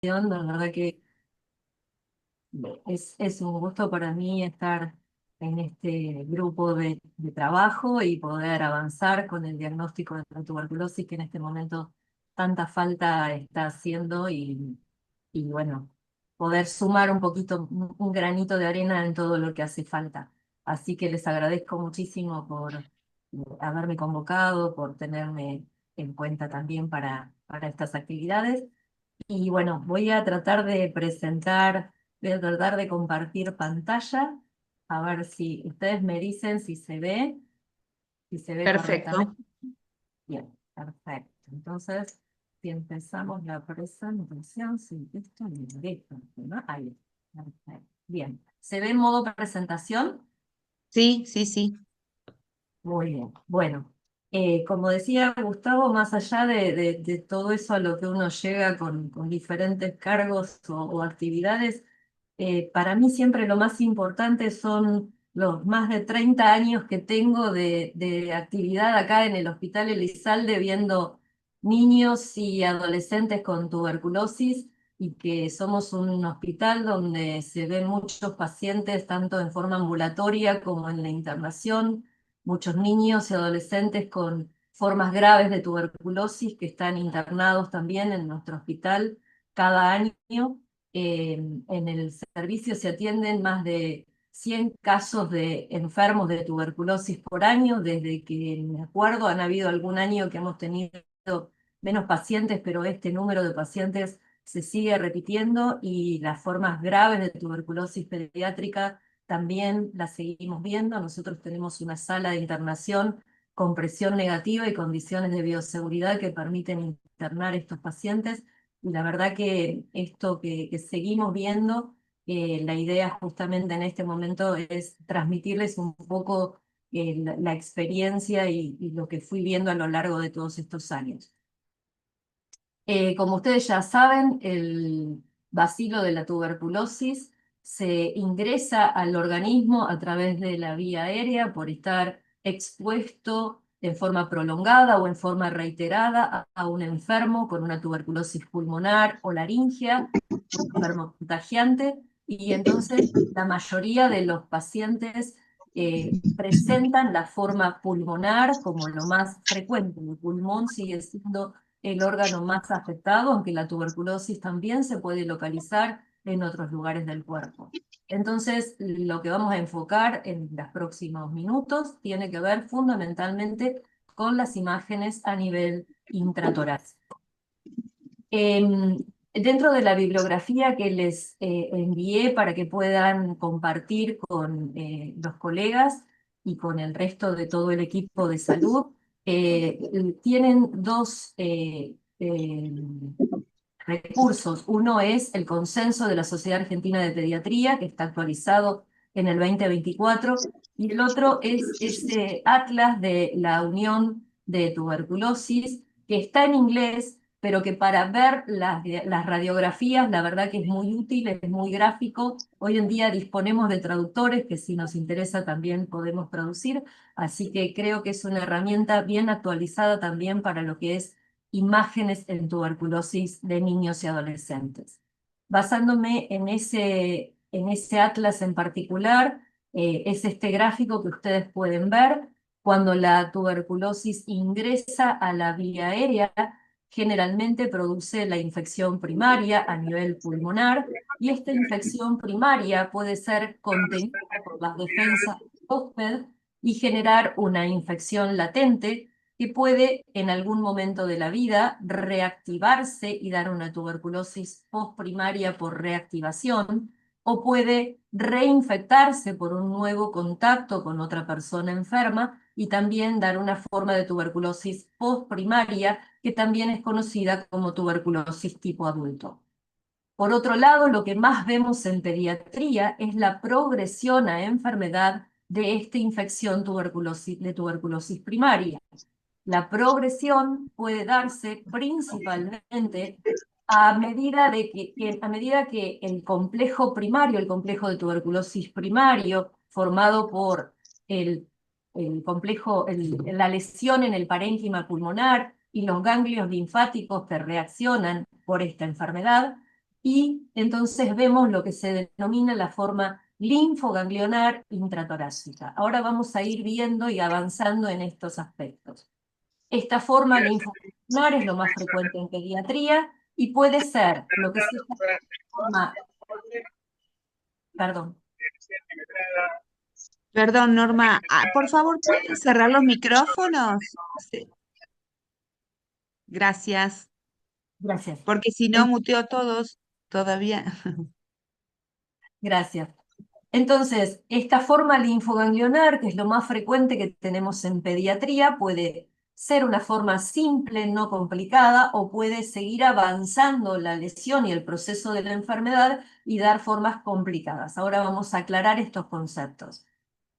La verdad que es un gusto para mí estar en este grupo de trabajo y poder avanzar con el diagnóstico de la tuberculosis que en este momento tanta falta está haciendo y bueno, poder sumar un poquito, un granito de arena en todo lo que hace falta. Así que les agradezco muchísimo por haberme convocado, por tenerme en cuenta también para estas actividades. Y bueno, voy a tratar de compartir pantalla, a ver si ustedes me dicen si se ve correctamente. Perfecto. Bien, perfecto. Entonces, si empezamos la presentación, sí, esto es directo, ¿no? Ahí está. Perfecto. Bien, ¿se ve en modo presentación? Sí, sí, sí. Muy bien. Bueno, como decía Gustavo, más allá de todo eso a lo que uno llega con diferentes cargos o actividades, para mí siempre lo más importante son los más de 30 años que tengo de actividad acá en el Hospital Elizalde, viendo niños y adolescentes con tuberculosis, y que somos un hospital donde se ven muchos pacientes, tanto en forma ambulatoria como en la internación, muchos niños y adolescentes con formas graves de tuberculosis que están internados también en nuestro hospital cada año. En el servicio se atienden más de 100 casos de enfermos de tuberculosis por año. Desde que me acuerdo, han habido algún año que hemos tenido menos pacientes, pero este número de pacientes se sigue repitiendo, y las formas graves de tuberculosis pediátrica también las seguimos viendo. Nosotros tenemos una sala de internación con presión negativa y condiciones de bioseguridad que permiten internar estos pacientes. Y la verdad que esto que seguimos viendo, la idea justamente en este momento es transmitirles un poco la experiencia y lo que fui viendo a lo largo de todos estos años. Como ustedes ya saben, el bacilo de la tuberculosis se ingresa al organismo a través de la vía aérea por estar expuesto en forma prolongada o en forma reiterada a un enfermo con una tuberculosis pulmonar o laringea, un enfermo contagiante, y entonces la mayoría de los pacientes presentan la forma pulmonar como lo más frecuente. El pulmón sigue siendo el órgano más afectado, aunque la tuberculosis también se puede localizar en otros lugares del cuerpo. Entonces, lo que vamos a enfocar en los próximos minutos tiene que ver fundamentalmente con las imágenes a nivel intratorácico. Dentro de la bibliografía que les envié para que puedan compartir con los colegas y con el resto de todo el equipo de salud, tienen dos recursos. Uno es el consenso de la Sociedad Argentina de Pediatría, que está actualizado en el 2024, y el otro es ese atlas de la Unión de Tuberculosis, que está en inglés, pero que para ver las radiografías, la verdad que es muy útil, es muy gráfico. Hoy en día disponemos de traductores que, si nos interesa, también podemos traducir, así que creo que es una herramienta bien actualizada también para lo que es imágenes en tuberculosis de niños y adolescentes. Basándome en ese atlas en particular, es este gráfico que ustedes pueden ver. Cuando la tuberculosis ingresa a la vía aérea, generalmente produce la infección primaria a nivel pulmonar, y esta infección primaria puede ser contenida por las defensas hosped y generar una infección latente que puede en algún momento de la vida reactivarse y dar una tuberculosis postprimaria por reactivación, o puede reinfectarse por un nuevo contacto con otra persona enferma y también dar una forma de tuberculosis postprimaria que también es conocida como tuberculosis tipo adulto. Por otro lado, lo que más vemos en pediatría es la progresión a enfermedad de esta infección de tuberculosis primaria. La progresión puede darse principalmente a medida que el complejo primario, el complejo de tuberculosis primario, formado por el, la lesión en el parénquima pulmonar y los ganglios linfáticos que reaccionan por esta enfermedad, y entonces vemos lo que se denomina la forma linfoganglionar intratorácica. Ahora vamos a ir viendo y avanzando en estos aspectos. Esta forma linfoganglionar es lo más frecuente en pediatría y puede ser lo que se llama, perdón, Perdón, Norma, por favor, ¿pueden cerrar los micrófonos? Sí, gracias, gracias. porque si no muteo todos todavía. Gracias. Entonces, esta forma linfoganglionar, que es lo más frecuente que tenemos en pediatría, puede ser una forma simple, no complicada, o puede seguir avanzando la lesión y el proceso de la enfermedad y dar formas complicadas. Ahora vamos a aclarar estos conceptos.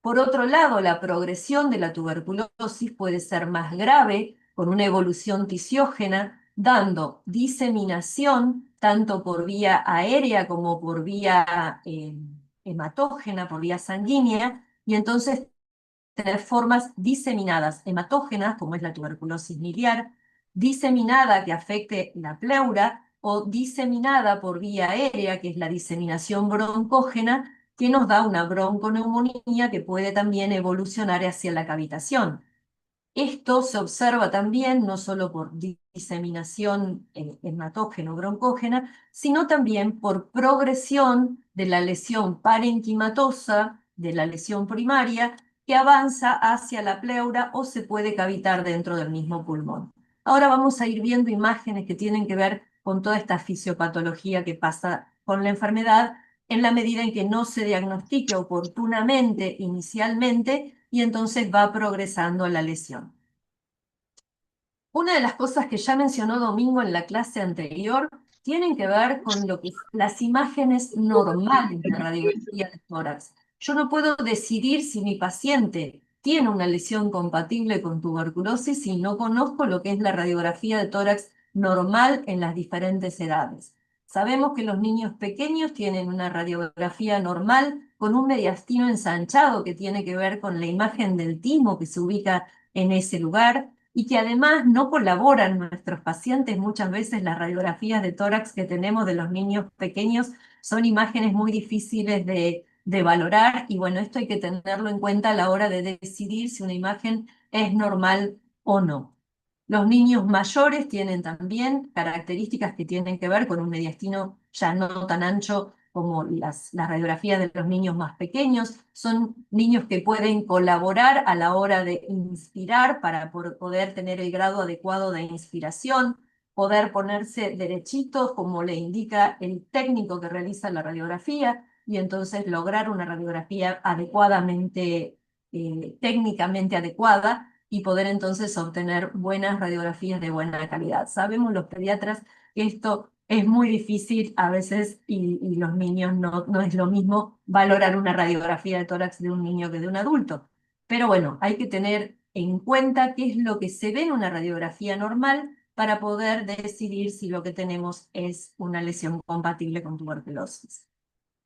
Por otro lado, la progresión de la tuberculosis puede ser más grave, con una evolución tisiógena, dando diseminación tanto por vía aérea como por vía hematógena, por vía sanguínea, y entonces tener formas diseminadas, hematógenas, como es la tuberculosis miliar, diseminada que afecte la pleura, o diseminada por vía aérea, que es la diseminación broncógena, que nos da una bronconeumonía que puede también evolucionar hacia la cavitación. Esto se observa también no solo por diseminación hematógeno-broncógena, sino también por progresión de la lesión parenquimatosa, de la lesión primaria, que avanza hacia la pleura o se puede cavitar dentro del mismo pulmón. Ahora vamos a ir viendo imágenes que tienen que ver con toda esta fisiopatología que pasa con la enfermedad en la medida en que no se diagnostique oportunamente inicialmente y entonces va progresando la lesión. Una de las cosas que ya mencionó Domingo en la clase anterior tienen que ver con lo que las imágenes normales de radiografía de tórax. Yo no puedo decidir si mi paciente tiene una lesión compatible con tuberculosis si no conozco lo que es la radiografía de tórax normal en las diferentes edades. Sabemos que los niños pequeños tienen una radiografía normal con un mediastino ensanchado que tiene que ver con la imagen del timo que se ubica en ese lugar y que además no colaboran nuestros pacientes. Muchas veces las radiografías de tórax que tenemos de los niños pequeños son imágenes muy difíciles de valorar y bueno, esto hay que tenerlo en cuenta a la hora de decidir si una imagen es normal o no. Los niños mayores tienen también características que tienen que ver con un mediastino ya no tan ancho como las radiografías de los niños más pequeños. Son niños que pueden colaborar a la hora de inspirar para poder tener el grado adecuado de inspiración, poder ponerse derechitos como le indica el técnico que realiza la radiografía y entonces lograr una radiografía adecuadamente, técnicamente adecuada y poder entonces obtener buenas radiografías de buena calidad. Sabemos los pediatras que esto es muy difícil a veces y los niños no es lo mismo valorar una radiografía de tórax de un niño que de un adulto. Pero bueno, hay que tener en cuenta qué es lo que se ve en una radiografía normal para poder decidir si lo que tenemos es una lesión compatible con tuberculosis.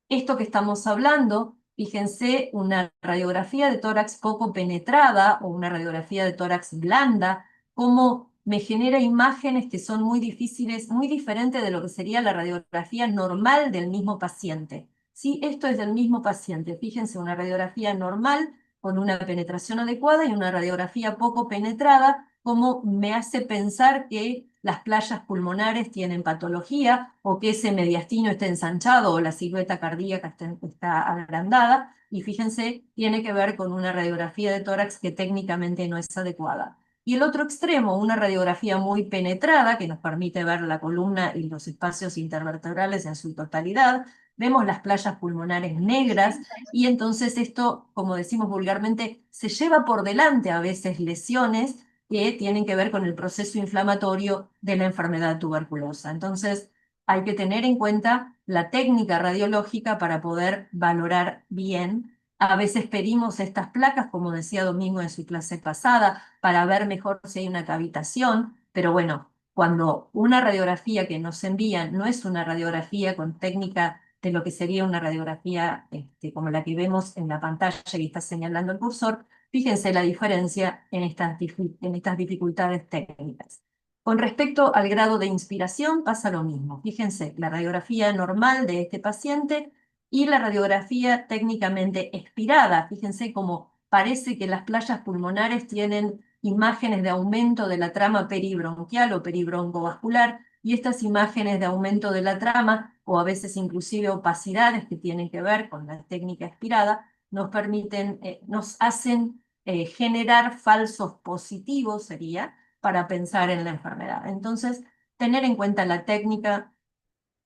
Esto que estamos hablando, fíjense, una radiografía de tórax poco penetrada o una radiografía de tórax blanda, cómo me genera imágenes que son muy difíciles, muy diferentes de lo que sería la radiografía normal del mismo paciente. Sí, esto es del mismo paciente. Fíjense, una radiografía normal con una penetración adecuada y una radiografía poco penetrada, como me hace pensar que las playas pulmonares tienen patología o que ese mediastino está ensanchado o la silueta cardíaca está agrandada. Y fíjense, tiene que ver con una radiografía de tórax que técnicamente no es adecuada. Y el otro extremo, una radiografía muy penetrada que nos permite ver la columna y los espacios intervertebrales en su totalidad. Vemos las playas pulmonares negras y entonces esto, como decimos vulgarmente, se lleva por delante a veces lesiones que tienen que ver con el proceso inflamatorio de la enfermedad tuberculosa. Entonces, hay que tener en cuenta la técnica radiológica para poder valorar bien. A veces pedimos estas placas, como decía Domingo en su clase pasada, para ver mejor si hay una cavitación, pero bueno, cuando una radiografía que nos envían no es una radiografía con técnica de lo que sería una radiografía como la que vemos en la pantalla que está señalando el cursor, fíjense la diferencia en estas dificultades técnicas. Con respecto al grado de inspiración pasa lo mismo. Fíjense, la radiografía normal de este paciente y la radiografía técnicamente expirada. Fíjense cómo parece que las playas pulmonares tienen imágenes de aumento de la trama peribronquial o peribroncovascular, y estas imágenes de aumento de la trama, o a veces inclusive opacidades que tienen que ver con la técnica expirada, nos hacen generar falsos positivos, sería, para pensar en la enfermedad. Entonces, tener en cuenta la técnica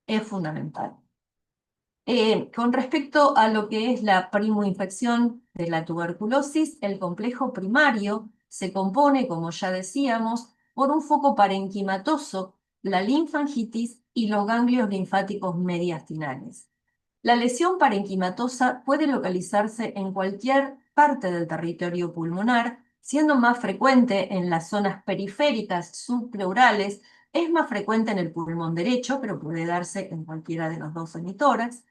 es fundamental. Con respecto a lo que es la primoinfección de la tuberculosis, el complejo primario se compone, como ya decíamos, por un foco parenquimatoso, la linfangitis y los ganglios linfáticos mediastinales. La lesión parenquimatosa puede localizarse en cualquier parte del territorio pulmonar, siendo más frecuente en las zonas periféricas subpleurales, es más frecuente en el pulmón derecho, pero puede darse en cualquiera de los dos hemitórax,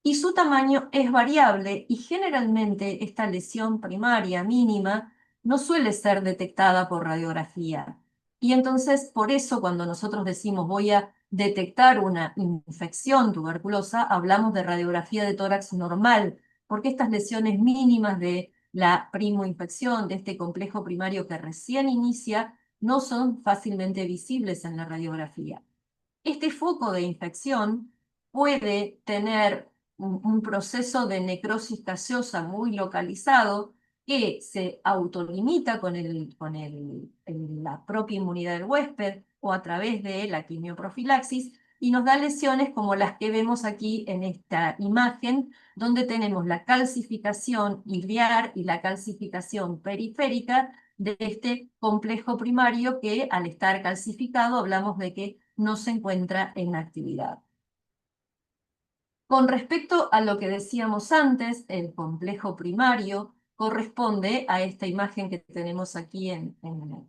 y su tamaño es variable y generalmente esta lesión primaria mínima no suele ser detectada por radiografía. Y entonces, por eso, cuando nosotros decimos voy a detectar una infección tuberculosa, hablamos de radiografía de tórax normal, porque estas lesiones mínimas de la primoinfección, de este complejo primario que recién inicia, no son fácilmente visibles en la radiografía. Este foco de infección puede tener un proceso de necrosis gaseosa muy localizado que se autolimita con la propia inmunidad del huésped o a través de la quimioprofilaxis y nos da lesiones como las que vemos aquí en esta imagen, donde tenemos la calcificación iliar y la calcificación periférica de este complejo primario que al estar calcificado hablamos de que no se encuentra en actividad. Con respecto a lo que decíamos antes, el complejo primario corresponde a esta imagen que tenemos aquí en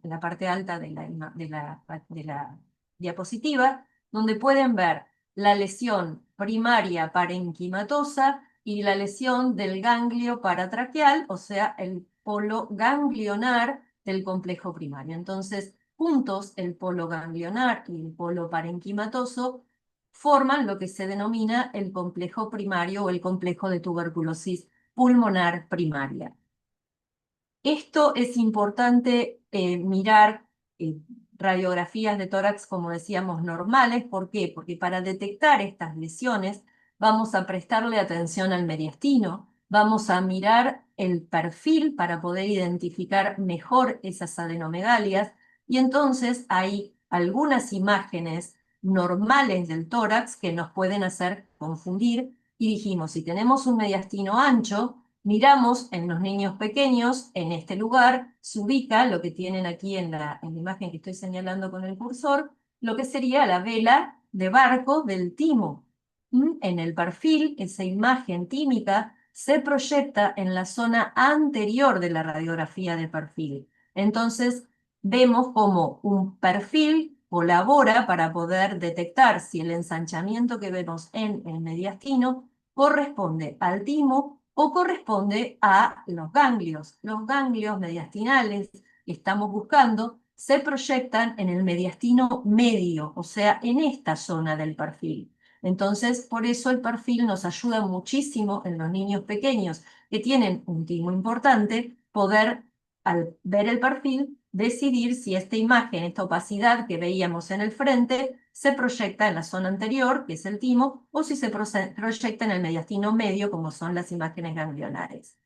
la parte alta de la diapositiva, donde pueden ver la lesión primaria parenquimatosa y la lesión del ganglio paratraqueal, o sea, el polo ganglionar del complejo primario. Entonces, juntos, el polo ganglionar y el polo parenquimatoso forman lo que se denomina el complejo primario o el complejo de tuberculosis pulmonar primaria. Esto es importante mirar radiografías de tórax, como decíamos, normales. ¿Por qué? Porque para detectar estas lesiones vamos a prestarle atención al mediastino, vamos a mirar el perfil para poder identificar mejor esas adenomegalias, y entonces hay algunas imágenes normales del tórax que nos pueden hacer confundir, y dijimos, si tenemos un mediastino ancho, miramos en los niños pequeños, en este lugar, se ubica lo que tienen aquí en la imagen que estoy señalando con el cursor, lo que sería la vela de barco del timo. En el perfil, esa imagen tímica se proyecta en la zona anterior de la radiografía de perfil. Entonces, vemos cómo un perfil colabora para poder detectar si el ensanchamiento que vemos en el mediastino corresponde al timo o corresponde a los ganglios. Los ganglios mediastinales que estamos buscando se proyectan en el mediastino medio, o sea, en esta zona del perfil. Entonces, por eso el perfil nos ayuda muchísimo en los niños pequeños que tienen un timo importante, poder, al ver el perfil, decidir si esta imagen, esta opacidad que veíamos en el frente, se proyecta en la zona anterior, que es el timo, o si se proyecta en el mediastino medio, como son las imágenes ganglionares.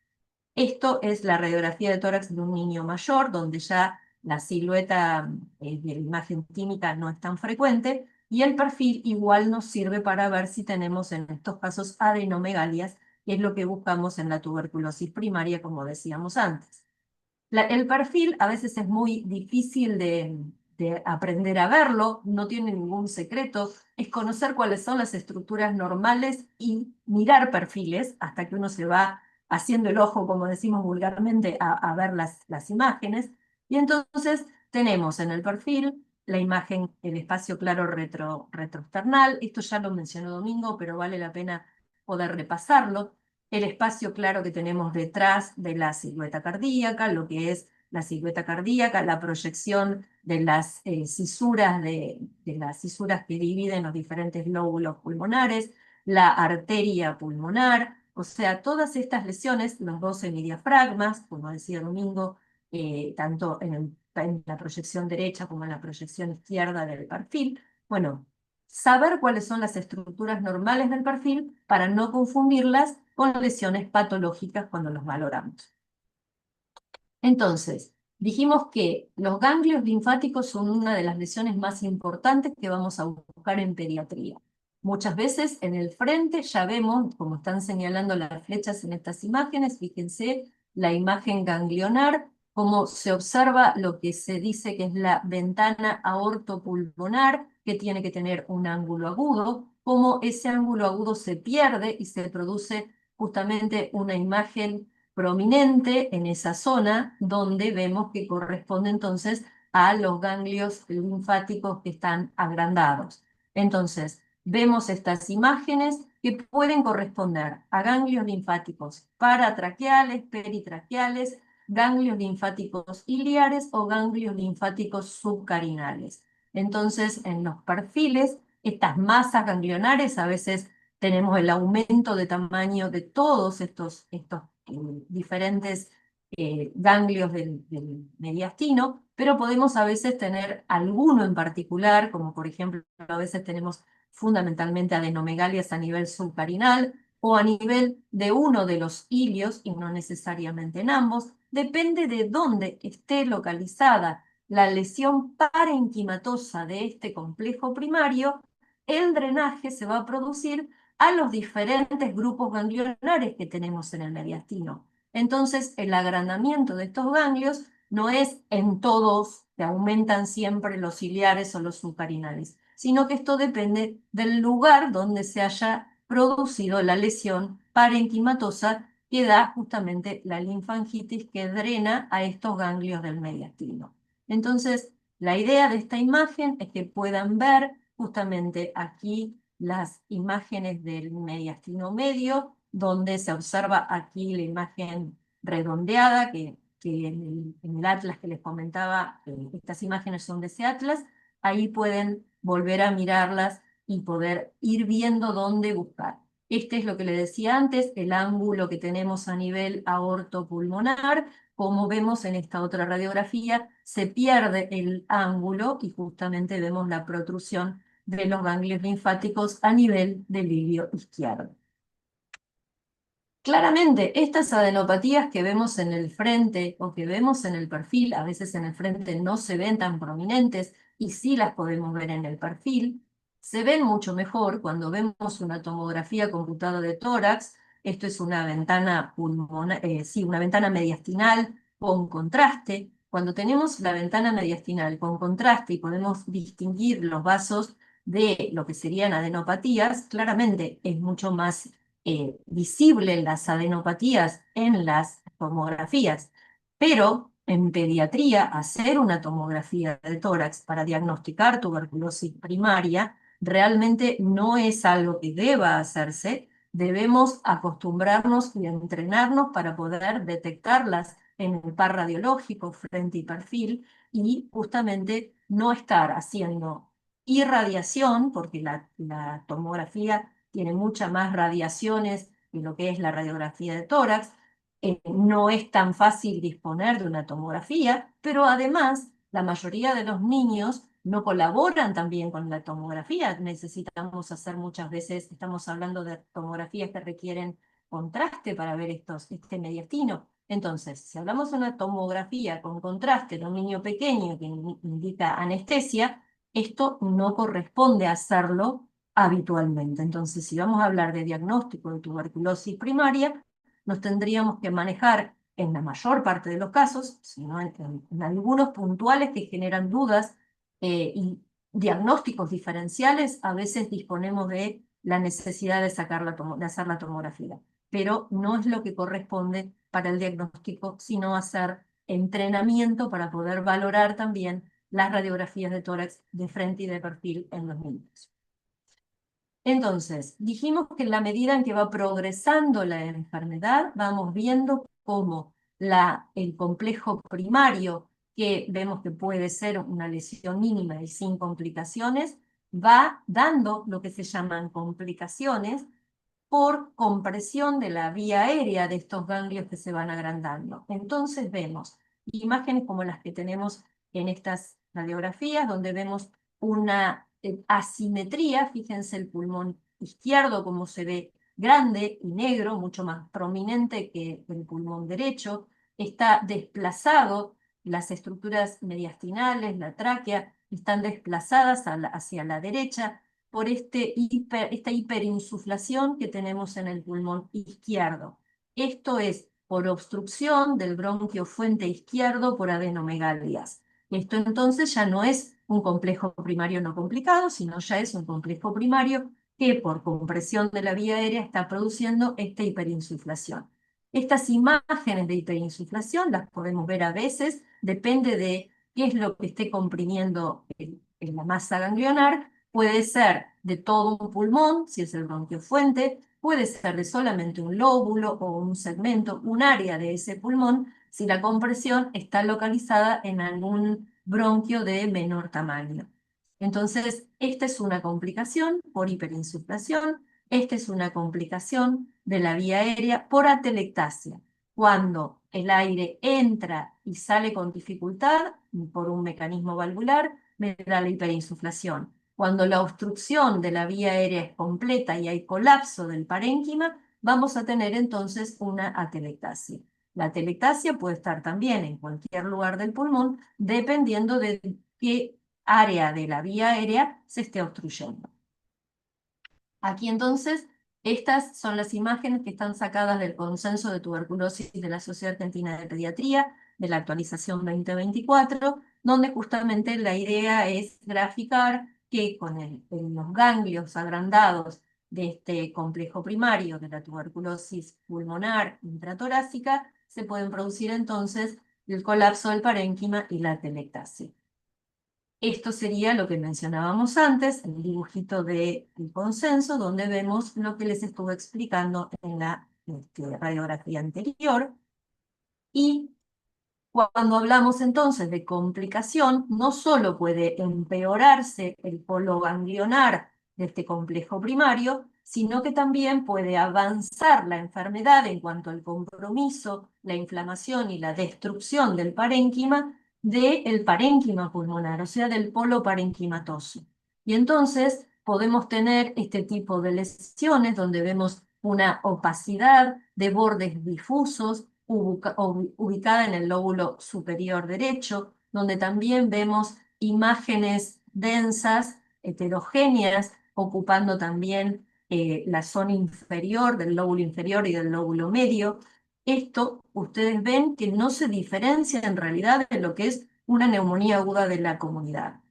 Esto es la radiografía de tórax de un niño mayor, donde ya la silueta de la imagen química no es tan frecuente, y el perfil igual nos sirve para ver si tenemos en estos casos adenomegalias, que es lo que buscamos en la tuberculosis primaria, como decíamos antes. El perfil a veces es muy difícil de aprender a verlo, no tiene ningún secreto, es conocer cuáles son las estructuras normales y mirar perfiles hasta que uno se va haciendo el ojo, como decimos vulgarmente, a ver las imágenes. Y entonces tenemos en el perfil la imagen, el espacio claro retroesternal, esto ya lo mencionó Domingo, pero vale la pena poder repasarlo, el espacio claro que tenemos detrás de la silueta cardíaca, lo que es la silueta cardíaca, la proyección de las cisuras de las cisuras que dividen los diferentes lóbulos pulmonares, la arteria pulmonar, o sea, todas estas lesiones, los 12 diafragmas, como decía Domingo, tanto en la proyección derecha como en la proyección izquierda del perfil. Bueno, saber cuáles son las estructuras normales del perfil para no confundirlas con lesiones patológicas cuando los valoramos. Entonces, dijimos que los ganglios linfáticos son una de las lesiones más importantes que vamos a buscar en pediatría. Muchas veces en el frente ya vemos, como están señalando las flechas en estas imágenes, fíjense la imagen ganglionar, cómo se observa lo que se dice que es la ventana aortopulmonar, que tiene que tener un ángulo agudo, cómo ese ángulo agudo se pierde y se produce justamente una imagen prominente en esa zona donde vemos que corresponde entonces a los ganglios linfáticos que están agrandados. Entonces, vemos estas imágenes que pueden corresponder a ganglios linfáticos paratraqueales, peritraqueales, ganglios linfáticos iliares o ganglios linfáticos subcarinales. Entonces, en los perfiles, estas masas ganglionares a veces tenemos el aumento de tamaño de todos estos diferentes ganglios del mediastino, pero podemos a veces tener alguno en particular, como por ejemplo a veces tenemos fundamentalmente adenomegalias a nivel subcarinal o a nivel de uno de los ilios y no necesariamente en ambos, depende de dónde esté localizada la lesión parenquimatosa de este complejo primario, el drenaje se va a producir a los diferentes grupos ganglionares que tenemos en el mediastino. Entonces, el agrandamiento de estos ganglios no es en todos que aumentan siempre los ciliares o los subcarinales, sino que esto depende del lugar donde se haya producido la lesión parenquimatosa que da justamente la linfangitis que drena a estos ganglios del mediastino. Entonces, la idea de esta imagen es que puedan ver justamente aquí las imágenes del mediastino medio, donde se observa aquí la imagen redondeada, que en el atlas que les comentaba, estas imágenes son de ese atlas, ahí pueden volver a mirarlas y poder ir viendo dónde buscar. Este es lo que le decía antes, el ángulo que tenemos a nivel aortopulmonar. Como vemos en esta otra radiografía, se pierde el ángulo y justamente vemos la protrusión de los ganglios linfáticos a nivel del ilio izquierdo. Claramente, estas adenopatías que vemos en el frente o que vemos en el perfil, a veces en el frente no se ven tan prominentes y sí las podemos ver en el perfil, se ven mucho mejor cuando vemos una tomografía computada de tórax. Esto es una ventana pulmonar, sí, una ventana mediastinal con contraste. Cuando tenemos la ventana mediastinal con contraste y podemos distinguir los vasos de lo que serían adenopatías, claramente es mucho más visible las adenopatías en las tomografías, pero en pediatría hacer una tomografía de tórax para diagnosticar tuberculosis primaria realmente no es algo que deba hacerse. Debemos acostumbrarnos y entrenarnos para poder detectarlas en el par radiológico, frente y perfil, y justamente no estar haciendo irradiación, porque la tomografía tiene muchas más radiaciones que lo que es la radiografía de tórax. No es tan fácil disponer de una tomografía, pero además la mayoría de los niños no colaboran también con la tomografía. Necesitamos hacer muchas veces, estamos hablando de tomografías que requieren contraste para ver este mediastino. Entonces, si hablamos de una tomografía con contraste en un niño pequeño que indica anestesia, esto no corresponde a hacerlo habitualmente. Entonces, si vamos a hablar de diagnóstico de tuberculosis primaria, nos tendríamos que manejar en la mayor parte de los casos, sino en algunos puntuales que generan dudas y diagnósticos diferenciales, a veces disponemos de la necesidad de, de hacer la tomografía, pero no es lo que corresponde para el diagnóstico, sino hacer entrenamiento para poder valorar también las radiografías de tórax de frente y de perfil en los niños. Entonces, dijimos que en la medida en que va progresando la enfermedad, vamos viendo cómo el complejo primario que vemos que puede ser una lesión mínima y sin complicaciones, va dando lo que se llaman complicaciones por compresión de la vía aérea de estos ganglios que se van agrandando. Entonces vemos imágenes como las que tenemos en estas radiografías, donde vemos una asimetría. Fíjense el pulmón izquierdo como se ve grande y negro, mucho más prominente que el pulmón derecho. Está desplazado, las estructuras mediastinales, la tráquea, están desplazadas hacia la derecha por esta hiperinsuflación que tenemos en el pulmón izquierdo. Esto es por obstrucción del bronquio fuente izquierdo por adenomegalias. Esto entonces ya no es un complejo primario no complicado, sino ya es un complejo primario que por compresión de la vía aérea está produciendo esta hiperinsuflación. Estas imágenes de hiperinsuflación las podemos ver a veces, depende de qué es lo que esté comprimiendo en la masa ganglionar. Puede ser de todo un pulmón, si es el bronquio fuente, puede ser de solamente un lóbulo o un segmento, un área de ese pulmón, si la compresión está localizada en algún bronquio de menor tamaño. Entonces, esta es una complicación por hiperinsuflación, esta es una complicación de la vía aérea por atelectasia. Cuando el aire entra y sale con dificultad por un mecanismo valvular, me da la hiperinsuflación. Cuando la obstrucción de la vía aérea es completa y hay colapso del parénquima, vamos a tener entonces una atelectasia. La atelectasia puede estar también en cualquier lugar del pulmón, dependiendo de qué área de la vía aérea se esté obstruyendo. Aquí entonces, estas son las imágenes que están sacadas del consenso de tuberculosis de la Sociedad Argentina de Pediatría, de la actualización 2024, donde justamente la idea es graficar que con los ganglios agrandados de este complejo primario de la tuberculosis pulmonar intratorácica, se pueden producir entonces el colapso del parénquima y la atelectasia. Esto sería lo que mencionábamos antes, el dibujito del consenso, donde vemos lo que les estuve explicando en la radiografía anterior. Y cuando hablamos entonces de complicación, no solo puede empeorarse el polo ganglionar de este complejo primario, sino que también puede avanzar la enfermedad en cuanto al compromiso, la inflamación y la destrucción del parénquima del parénquima pulmonar, o sea, del polo parenquimatoso. Y entonces podemos tener este tipo de lesiones donde vemos una opacidad de bordes difusos, ubicada en el lóbulo superior derecho, donde también vemos imágenes densas, heterogéneas, ocupando también la zona inferior del lóbulo inferior y del lóbulo medio. Esto ustedes ven que no se diferencia en realidad de lo que es una neumonía aguda de la comunidad.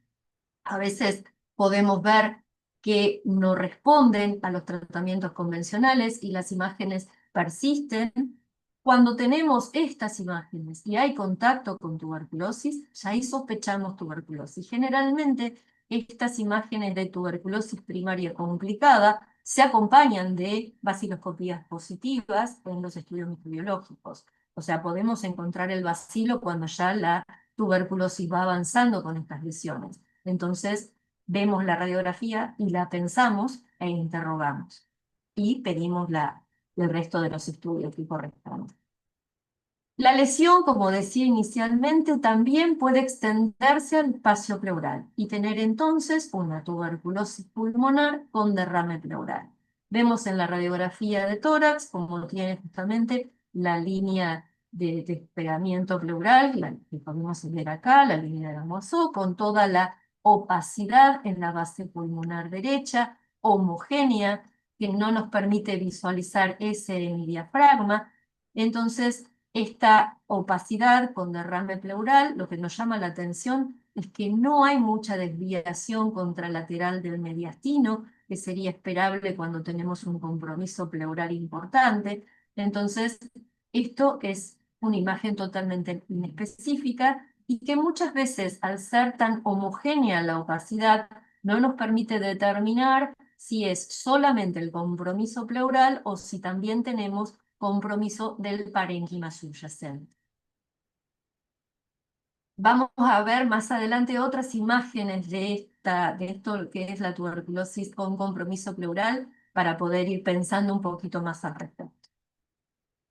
A veces podemos ver que no responden a los tratamientos convencionales y las imágenes persisten. Cuando tenemos estas imágenes y hay contacto con tuberculosis, ya ahí sospechamos tuberculosis. Generalmente estas imágenes de tuberculosis primaria complicada se acompañan de baciloscopías positivas en los estudios microbiológicos. O sea, podemos encontrar el bacilo cuando ya la tuberculosis va avanzando con estas lesiones. Entonces, vemos la radiografía y la pensamos e interrogamos. Y pedimos el resto de los estudios que corresponden. La lesión, como decía inicialmente, también puede extenderse al espacio pleural y tener entonces una tuberculosis pulmonar con derrame pleural. Vemos en la radiografía de tórax como tiene justamente la línea de despegamiento pleural, la que podemos ver acá, la línea de Amosó, con toda la opacidad en la base pulmonar derecha, homogénea, que no nos permite visualizar ese en el diafragma. Entonces, esta opacidad con derrame pleural, lo que nos llama la atención es que no hay mucha desviación contralateral del mediastino, que sería esperable cuando tenemos un compromiso pleural importante. Entonces, esto es una imagen totalmente inespecífica y que muchas veces, al ser tan homogénea la opacidad, no nos permite determinar si es solamente el compromiso pleural o si también tenemos compromiso del parénquima subyacente. Vamos a ver más adelante otras imágenes de esto que es la tuberculosis con compromiso pleural para poder ir pensando un poquito más al respecto.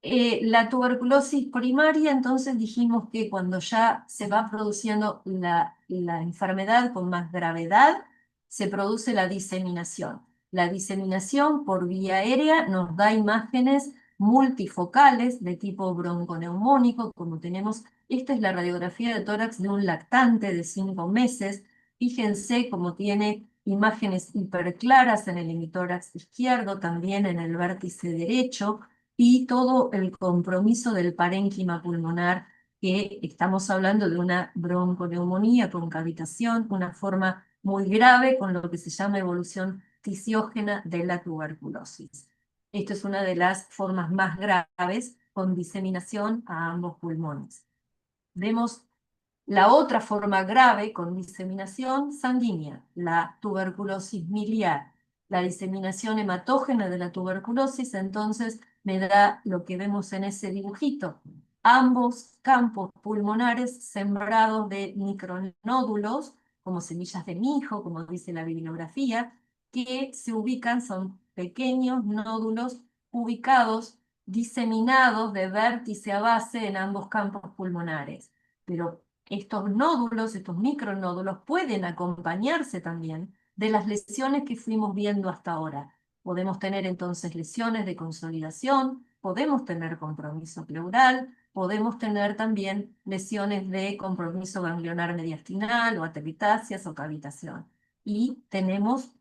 La tuberculosis primaria, entonces dijimos que cuando ya se va produciendo la enfermedad con más gravedad, se produce la diseminación. La diseminación por vía aérea nos da imágenes multifocales de tipo bronconeumónico, como tenemos, esta es la radiografía de tórax de un lactante de 5 meses. Fíjense cómo tiene imágenes hiperclaras en el hemitórax izquierdo, también en el vértice derecho y todo el compromiso del parénquima pulmonar, que estamos hablando de una bronconeumonía con cavitación, una forma muy grave con lo que se llama evolución tisiógena de la tuberculosis. Esto es una de las formas más graves con diseminación a ambos pulmones. Vemos la otra forma grave con diseminación sanguínea, la tuberculosis miliar. La diseminación hematógena de la tuberculosis, entonces, me da lo que vemos en ese dibujito. Ambos campos pulmonares sembrados de micronódulos, como semillas de mijo, como dice la bibliografía, que se ubican, son pequeños nódulos ubicados, diseminados de vértice a base en ambos campos pulmonares. Pero estos nódulos, estos micronódulos, pueden acompañarse también de las lesiones que fuimos viendo hasta ahora. Podemos tener entonces lesiones de consolidación, podemos tener compromiso pleural, podemos tener también lesiones de compromiso ganglionar mediastinal o atelectasias o cavitación. Y tenemos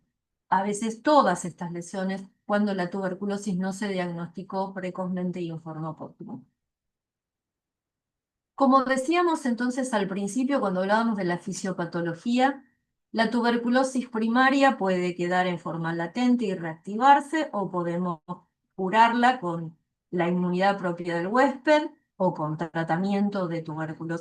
a veces todas estas lesiones cuando la tuberculosis no se diagnosticó precozmente y en forma oportuna. Como decíamos entonces al principio, cuando hablábamos de la fisiopatología, la tuberculosis primaria puede quedar en forma latente y reactivarse, o podemos curarla con la inmunidad propia del huésped o con tratamiento de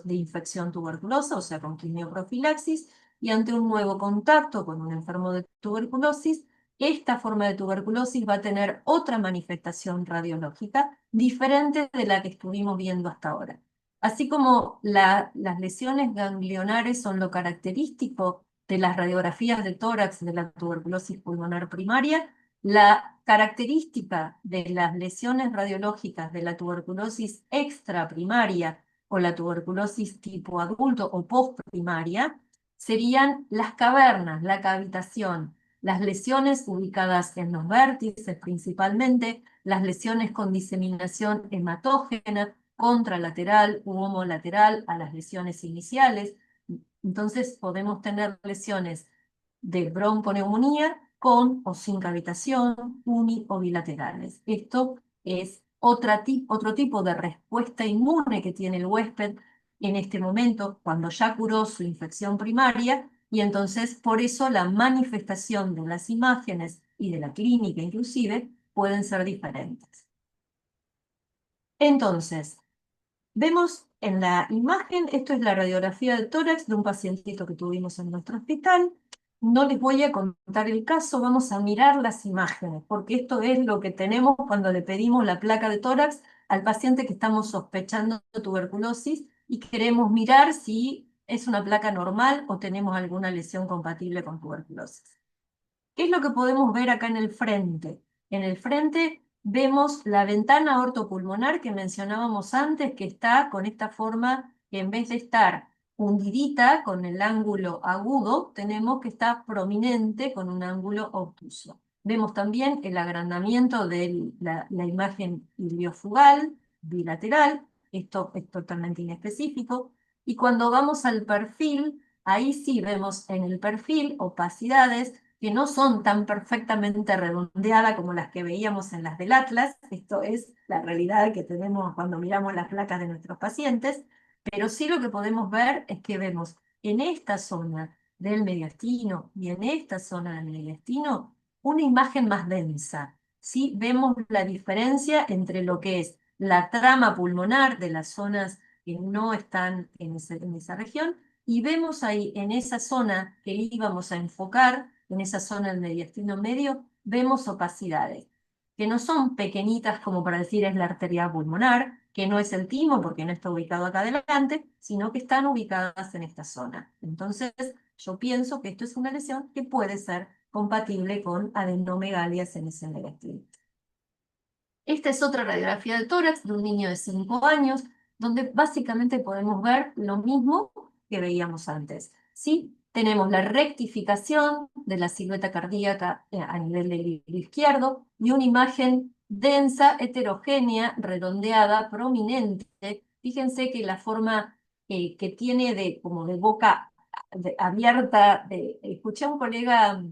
infección tuberculosa, o sea, con quimioprofilaxis, y ante un nuevo contacto con un enfermo de tuberculosis, esta forma de tuberculosis va a tener otra manifestación radiológica diferente de la que estuvimos viendo hasta ahora. Así como las lesiones ganglionares son lo característico de las radiografías de tórax de la tuberculosis pulmonar primaria, la característica de las lesiones radiológicas de la tuberculosis extraprimaria o la tuberculosis tipo adulto o postprimaria serían las cavernas, la cavitación, las lesiones ubicadas en los vértices principalmente, las lesiones con diseminación hematógena, contralateral u homolateral a las lesiones iniciales. Entonces podemos tener lesiones de bronconeumonía con o sin cavitación, uni o bilaterales. Esto es otro tipo de respuesta inmune que tiene el huésped en este momento, cuando ya curó su infección primaria, y entonces por eso la manifestación de las imágenes y de la clínica inclusive pueden ser diferentes. Entonces, vemos en la imagen, esto es la radiografía de tórax de un pacientito que tuvimos en nuestro hospital. No les voy a contar el caso, vamos a mirar las imágenes, porque esto es lo que tenemos cuando le pedimos la placa de tórax al paciente que estamos sospechando de tuberculosis y queremos mirar si es una placa normal o tenemos alguna lesión compatible con tuberculosis. ¿Qué es lo que podemos ver acá en el frente? En el frente vemos la ventana ortopulmonar que mencionábamos antes, que está con esta forma que en vez de estar hundidita con el ángulo agudo, tenemos que estar prominente con un ángulo obtuso. Vemos también el agrandamiento de la imagen iliofugal bilateral, esto es totalmente inespecífico, y cuando vamos al perfil, ahí sí vemos en el perfil opacidades que no son tan perfectamente redondeadas como las que veíamos en las del Atlas. Esto es la realidad que tenemos cuando miramos las placas de nuestros pacientes, pero sí lo que podemos ver es que vemos en esta zona del mediastino y en esta zona del mediastino una imagen más densa. ¿Sí? Vemos la diferencia entre lo que es la trama pulmonar de las zonas que no están en esa región, y vemos ahí en esa zona que íbamos a enfocar, en esa zona del mediastino medio, vemos opacidades. que no son pequeñitas como para decir es la arteria pulmonar, que no es el timo porque no está ubicado acá adelante, sino que están ubicadas en esta zona. Entonces, yo pienso que esto es una lesión que puede ser compatible con adenomegalias en ese megaestilo. Esta es otra radiografía de tórax de un niño de 5 años, donde básicamente podemos ver lo mismo que veíamos antes. ¿Sí? Tenemos la rectificación de la silueta cardíaca a nivel del hilio izquierdo y una imagen densa, heterogénea, redondeada, prominente. Fíjense que la forma que tiene como de boca abierta, escuché a un colega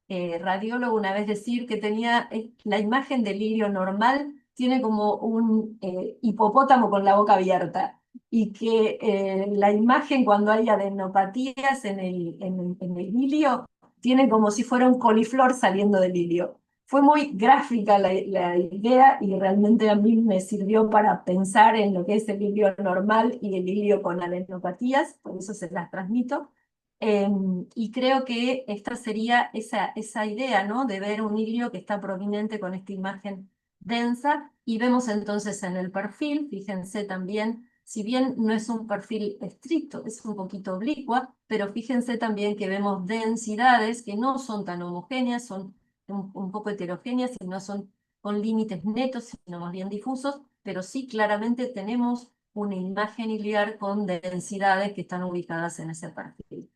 radiólogo una vez decir que tenía la imagen del lirio normal, tiene como un hipopótamo con la boca abierta, y que la imagen cuando hay adenopatías en el lirio tiene como si fuera un coliflor saliendo del lirio. Fue muy gráfica la idea y realmente a mí me sirvió para pensar en lo que es el lirio normal y el lirio con adenopatías, por eso se las transmito. Y creo que esta sería esa idea, ¿no? De ver un hilio que está prominente con esta imagen densa. Y vemos entonces en el perfil, fíjense también, si bien no es un perfil estricto, es un poquito oblicua, pero fíjense también que vemos densidades que no son tan homogéneas, son un poco heterogéneas y no son con límites netos, sino más bien difusos, pero sí claramente tenemos una imagen iliar con densidades que están ubicadas en ese perfil.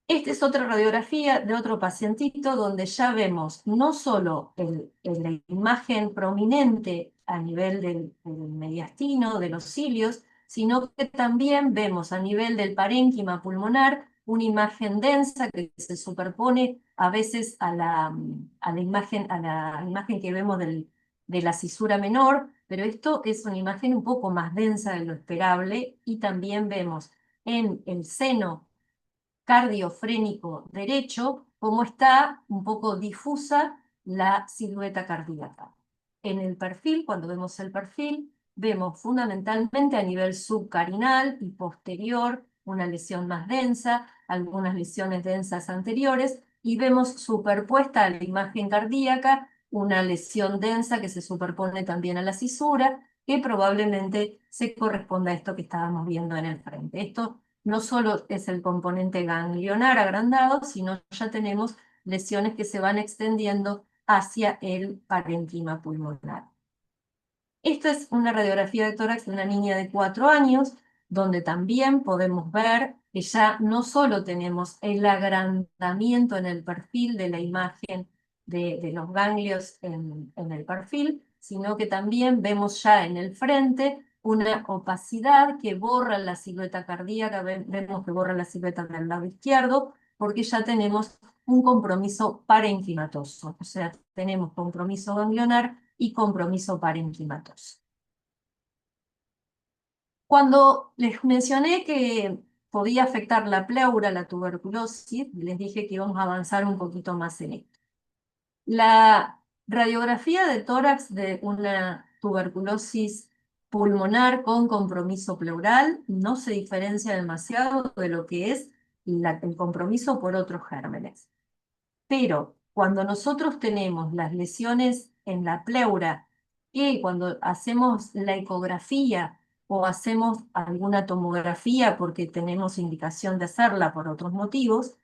Esta es otra radiografía de otro pacientito donde ya vemos no solo la imagen prominente a nivel del mediastino, de los cilios, sino que también vemos a nivel del parénquima pulmonar una imagen densa que se superpone a veces a la imagen que vemos de la cisura menor, pero esto es una imagen un poco más densa de lo esperable, y también vemos en el seno cardiofrénico derecho, cómo está un poco difusa la silueta cardíaca. En el perfil, cuando vemos el perfil, vemos fundamentalmente a nivel subcarinal y posterior una lesión más densa, algunas lesiones densas anteriores, y vemos superpuesta a la imagen cardíaca una lesión densa que se superpone también a la cisura, que probablemente se corresponda a esto que estábamos viendo en el frente. Esto no solo es el componente ganglionar agrandado, sino ya tenemos lesiones que se van extendiendo hacia el parénquima pulmonar. Esta es una radiografía de tórax de una niña de 4 años, donde también podemos ver que ya no solo tenemos el agrandamiento en el perfil de la imagen de los ganglios en el perfil, sino que también vemos ya en el frente una opacidad que borra la silueta cardíaca, vemos que borra la silueta del lado izquierdo, porque ya tenemos un compromiso parenquimatoso, o sea, tenemos compromiso ganglionar y compromiso parenquimatoso. Cuando les mencioné que podía afectar la pleura, la tuberculosis, les dije que íbamos a avanzar un poquito más en esto. La radiografía de tórax de una tuberculosis pulmonar con compromiso pleural no se diferencia demasiado de lo que es el compromiso por otros gérmenes. Pero cuando nosotros tenemos las lesiones en la pleura, que cuando hacemos la ecografía o hacemos alguna tomografía porque tenemos indicación de hacerla por otros motivos,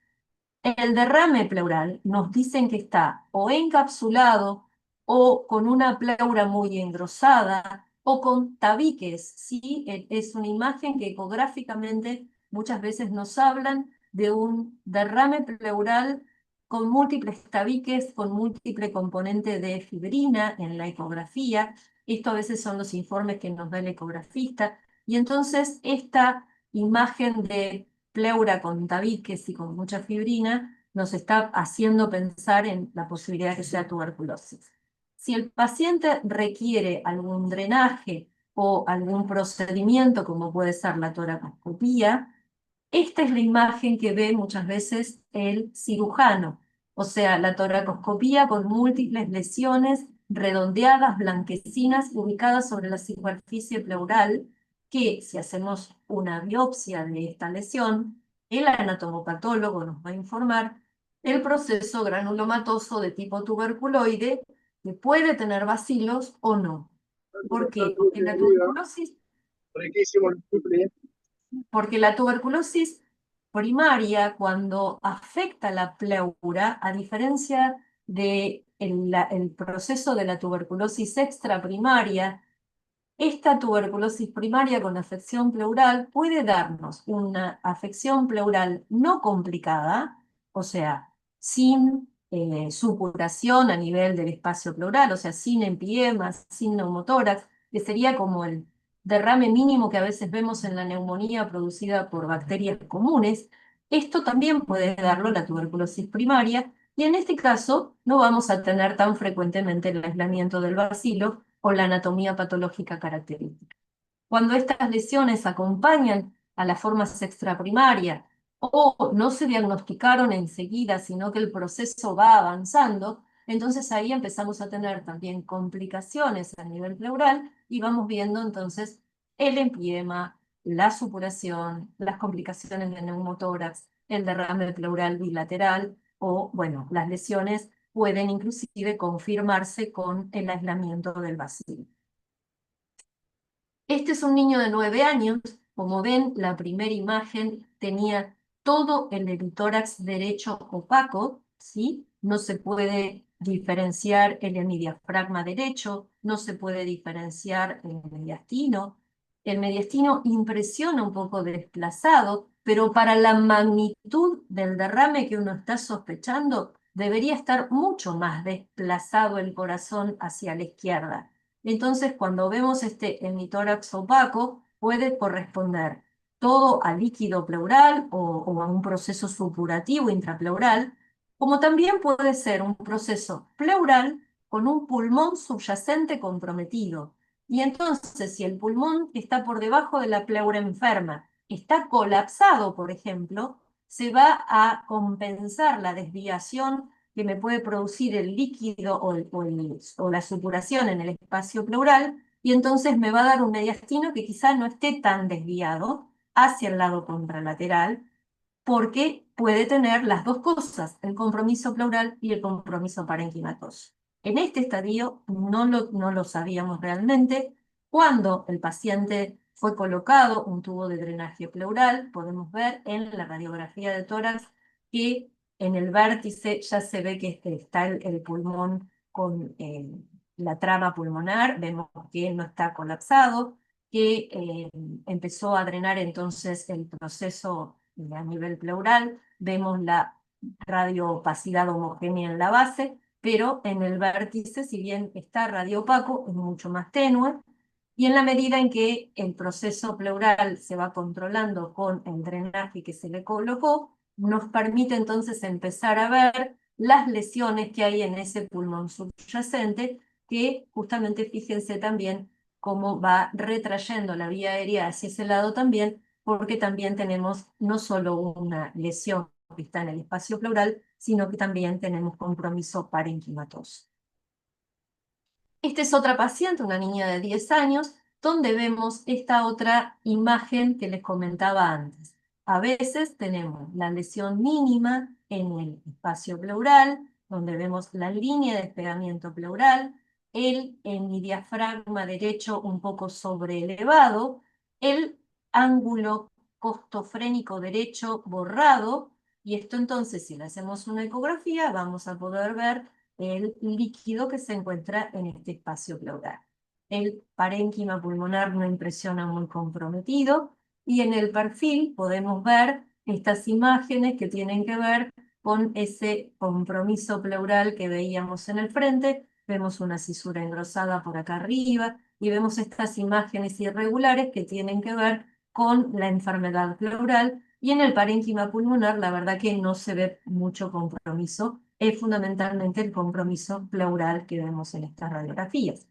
el derrame pleural nos dicen que está o encapsulado o con una pleura muy engrosada o con tabiques, ¿sí? Es una imagen que ecográficamente muchas veces nos hablan de un derrame pleural con múltiples tabiques, con múltiple componente de fibrina en la ecografía. Esto a veces son los informes que nos da el ecografista. Y entonces esta imagen de pleura con tabiques y con mucha fibrina nos está haciendo pensar en la posibilidad de que sea tuberculosis. Si el paciente requiere algún drenaje o algún procedimiento, como puede ser la toracoscopía, esta es la imagen que ve muchas veces el cirujano, o sea, la toracoscopía con múltiples lesiones redondeadas, blanquecinas, ubicadas sobre la superficie pleural, que si hacemos una biopsia de esta lesión, el anatomopatólogo nos va a informar el proceso granulomatoso de tipo tuberculoide que puede tener bacilos o no. ¿Por qué? Porque la tuberculosis primaria, cuando afecta la pleura, a diferencia de el proceso de la tuberculosis extraprimaria, esta tuberculosis primaria con afección pleural puede darnos una afección pleural no complicada, o sea, sin supuración a nivel del espacio pleural, o sea, sin empiemas, sin neumotórax, que sería como el derrame mínimo que a veces vemos en la neumonía producida por bacterias comunes. Esto también puede darlo la tuberculosis primaria, y en este caso no vamos a tener tan frecuentemente el aislamiento del bacilo o la anatomía patológica característica. Cuando estas lesiones acompañan a las formas extraprimarias o no se diagnosticaron enseguida, sino que el proceso va avanzando, entonces ahí empezamos a tener también complicaciones a nivel pleural y vamos viendo entonces el empiema, la supuración, las complicaciones de neumotórax, el derrame pleural bilateral o, bueno, las lesiones pueden inclusive confirmarse con el aislamiento del bacilo. Este es un niño de 9 años. Como ven, la primera imagen tenía todo el hemitórax derecho opaco, ¿sí? No se puede diferenciar el hemidiafragma derecho, no se puede diferenciar el mediastino. El mediastino impresiona un poco desplazado, pero para la magnitud del derrame que uno está sospechando, debería estar mucho más desplazado el corazón hacia la izquierda. Entonces, cuando vemos este hemitórax opaco, puede corresponder todo a líquido pleural o a un proceso supurativo intrapleural, como también puede ser un proceso pleural con un pulmón subyacente comprometido. Y entonces, si el pulmón que está por debajo de la pleura enferma está colapsado, por ejemplo, se va a compensar la desviación que me puede producir el líquido o la supuración en el espacio pleural, y entonces me va a dar un mediastino que quizá no esté tan desviado hacia el lado contralateral, porque puede tener las dos cosas, el compromiso pleural y el compromiso parenquimatoso. En este estadio no lo sabíamos realmente. Cuando el paciente fue colocado un tubo de drenaje pleural, podemos ver en la radiografía de tórax que en el vértice ya se ve que está el pulmón con la trama pulmonar, vemos que no está colapsado, que empezó a drenar entonces el proceso a nivel pleural, vemos la radioopacidad homogénea en la base, pero en el vértice, si bien está radioopaco, es mucho más tenue, y en la medida en que el proceso pleural se va controlando con el drenaje que se le colocó, nos permite entonces empezar a ver las lesiones que hay en ese pulmón subyacente, que justamente fíjense también cómo va retrayendo la vía aérea hacia ese lado también, porque también tenemos no solo una lesión que está en el espacio pleural, sino que también tenemos compromiso parenquimatoso. Esta es otra paciente, una niña de 10 años, donde vemos esta otra imagen que les comentaba antes. A veces tenemos la lesión mínima en el espacio pleural, donde vemos la línea de despegamiento pleural, el hemidiafragma derecho un poco sobreelevado, el ángulo costofrénico derecho borrado, y esto entonces, si le hacemos una ecografía, vamos a poder ver el líquido que se encuentra en este espacio pleural. El parénquima pulmonar no impresiona muy comprometido, y en el perfil podemos ver estas imágenes que tienen que ver con ese compromiso pleural que veíamos en el frente. Vemos una cisura engrosada por acá arriba y vemos estas imágenes irregulares que tienen que ver con la enfermedad pleural, y en el parénquima pulmonar la verdad que no se ve mucho compromiso, es fundamentalmente el compromiso pleural que vemos en estas radiografías.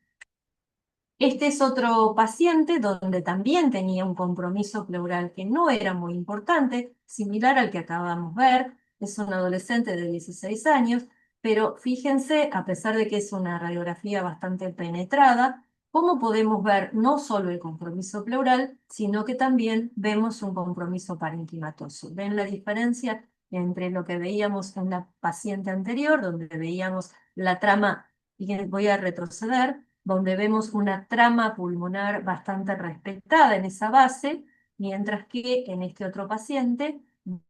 Este es otro paciente donde también tenía un compromiso pleural que no era muy importante, similar al que acabamos de ver. Es un adolescente de 16 años, pero fíjense, a pesar de que es una radiografía bastante penetrada, cómo podemos ver no solo el compromiso pleural, sino que también vemos un compromiso parenquimatoso. ¿Ven la diferencia entre lo que veíamos en la paciente anterior, donde veíamos la trama y voy a retroceder, donde vemos una trama pulmonar bastante respetada en esa base, mientras que en este otro paciente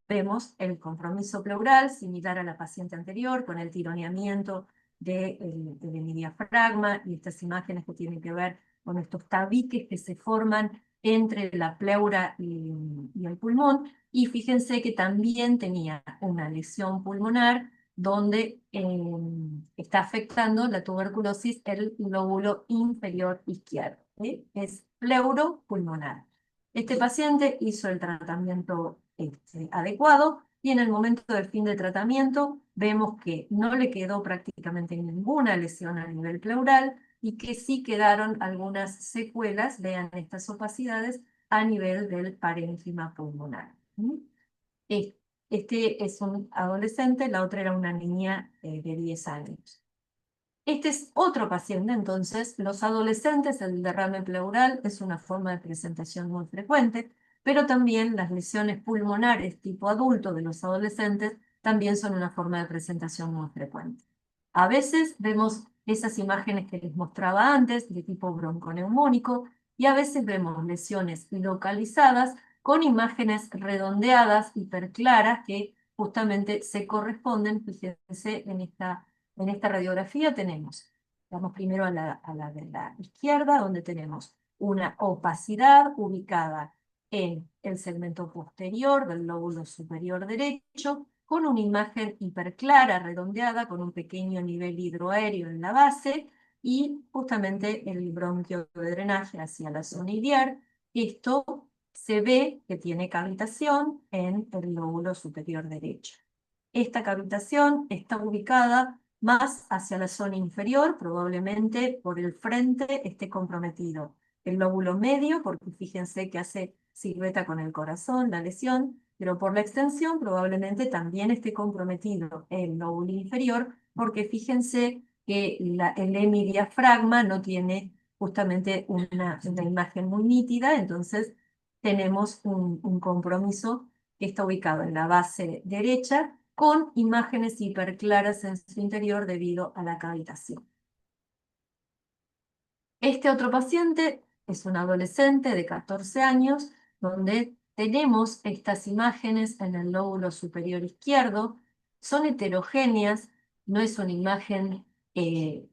vemos el compromiso pleural similar a la paciente anterior, con el tironeamiento del diafragma y estas imágenes que tienen que ver con estos tabiques que se forman entre la pleura y el pulmón. Y fíjense que también tenía una lesión pulmonar donde está afectando la tuberculosis el lóbulo inferior izquierdo. ¿Sí? Es pleuropulmonar. Este paciente hizo el tratamiento adecuado y en el momento del fin de tratamiento vemos que no le quedó prácticamente ninguna lesión a nivel pleural y que sí quedaron algunas secuelas, vean estas opacidades, a nivel del parénquima pulmonar. ¿Mm? Es- Este es un adolescente, la otra era una niña de 10 años. Este es otro paciente, entonces, los adolescentes, el derrame pleural es una forma de presentación muy frecuente, pero también las lesiones pulmonares tipo adulto de los adolescentes también son una forma de presentación muy frecuente. A veces vemos esas imágenes que les mostraba antes, de tipo bronconeumónico, y a veces vemos lesiones localizadas con imágenes redondeadas, hiperclaras, que justamente se corresponden, fíjense en esta radiografía tenemos, vamos primero a la de la izquierda, donde tenemos una opacidad ubicada en el segmento posterior del lóbulo superior derecho, con una imagen hiperclara, redondeada, con un pequeño nivel hidroaéreo en la base, y justamente el bronquio de drenaje hacia la zona iliar. Esto se ve que tiene cavitación en el lóbulo superior derecho. Esta cavitación está ubicada más hacia la zona inferior, probablemente por el frente esté comprometido el lóbulo medio, porque fíjense que hace silueta con el corazón, la lesión, pero por la extensión probablemente también esté comprometido el lóbulo inferior, porque fíjense que el hemidiafragma no tiene justamente una imagen muy nítida, entonces tenemos un compromiso que está ubicado en la base derecha con imágenes hiperclaras en su interior debido a la cavitación. Este otro paciente es un adolescente de 14 años, donde tenemos estas imágenes en el lóbulo superior izquierdo. Son heterogéneas, no es una imagen eh,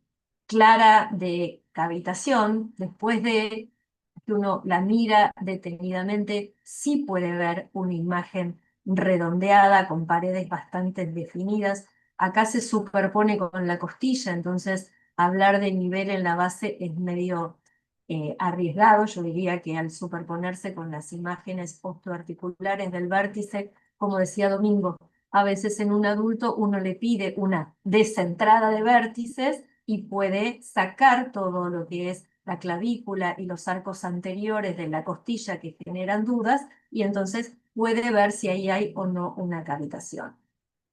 clara de cavitación. Después de que uno la mira detenidamente, sí puede ver una imagen redondeada con paredes bastante definidas. Acá se superpone con la costilla, entonces hablar de nivel en la base es medio arriesgado. Yo diría que al superponerse con las imágenes osteoarticulares del vértice, como decía Domingo, a veces en un adulto uno le pide una descentrada de vértices y puede sacar todo lo que es la clavícula y los arcos anteriores de la costilla que generan dudas, y entonces puede ver si ahí hay o no una cavitación.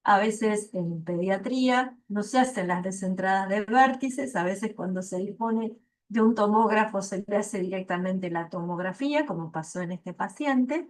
A veces en pediatría no se hacen las descentradas de vértices, a veces cuando se dispone de un tomógrafo se le hace directamente la tomografía, como pasó en este paciente,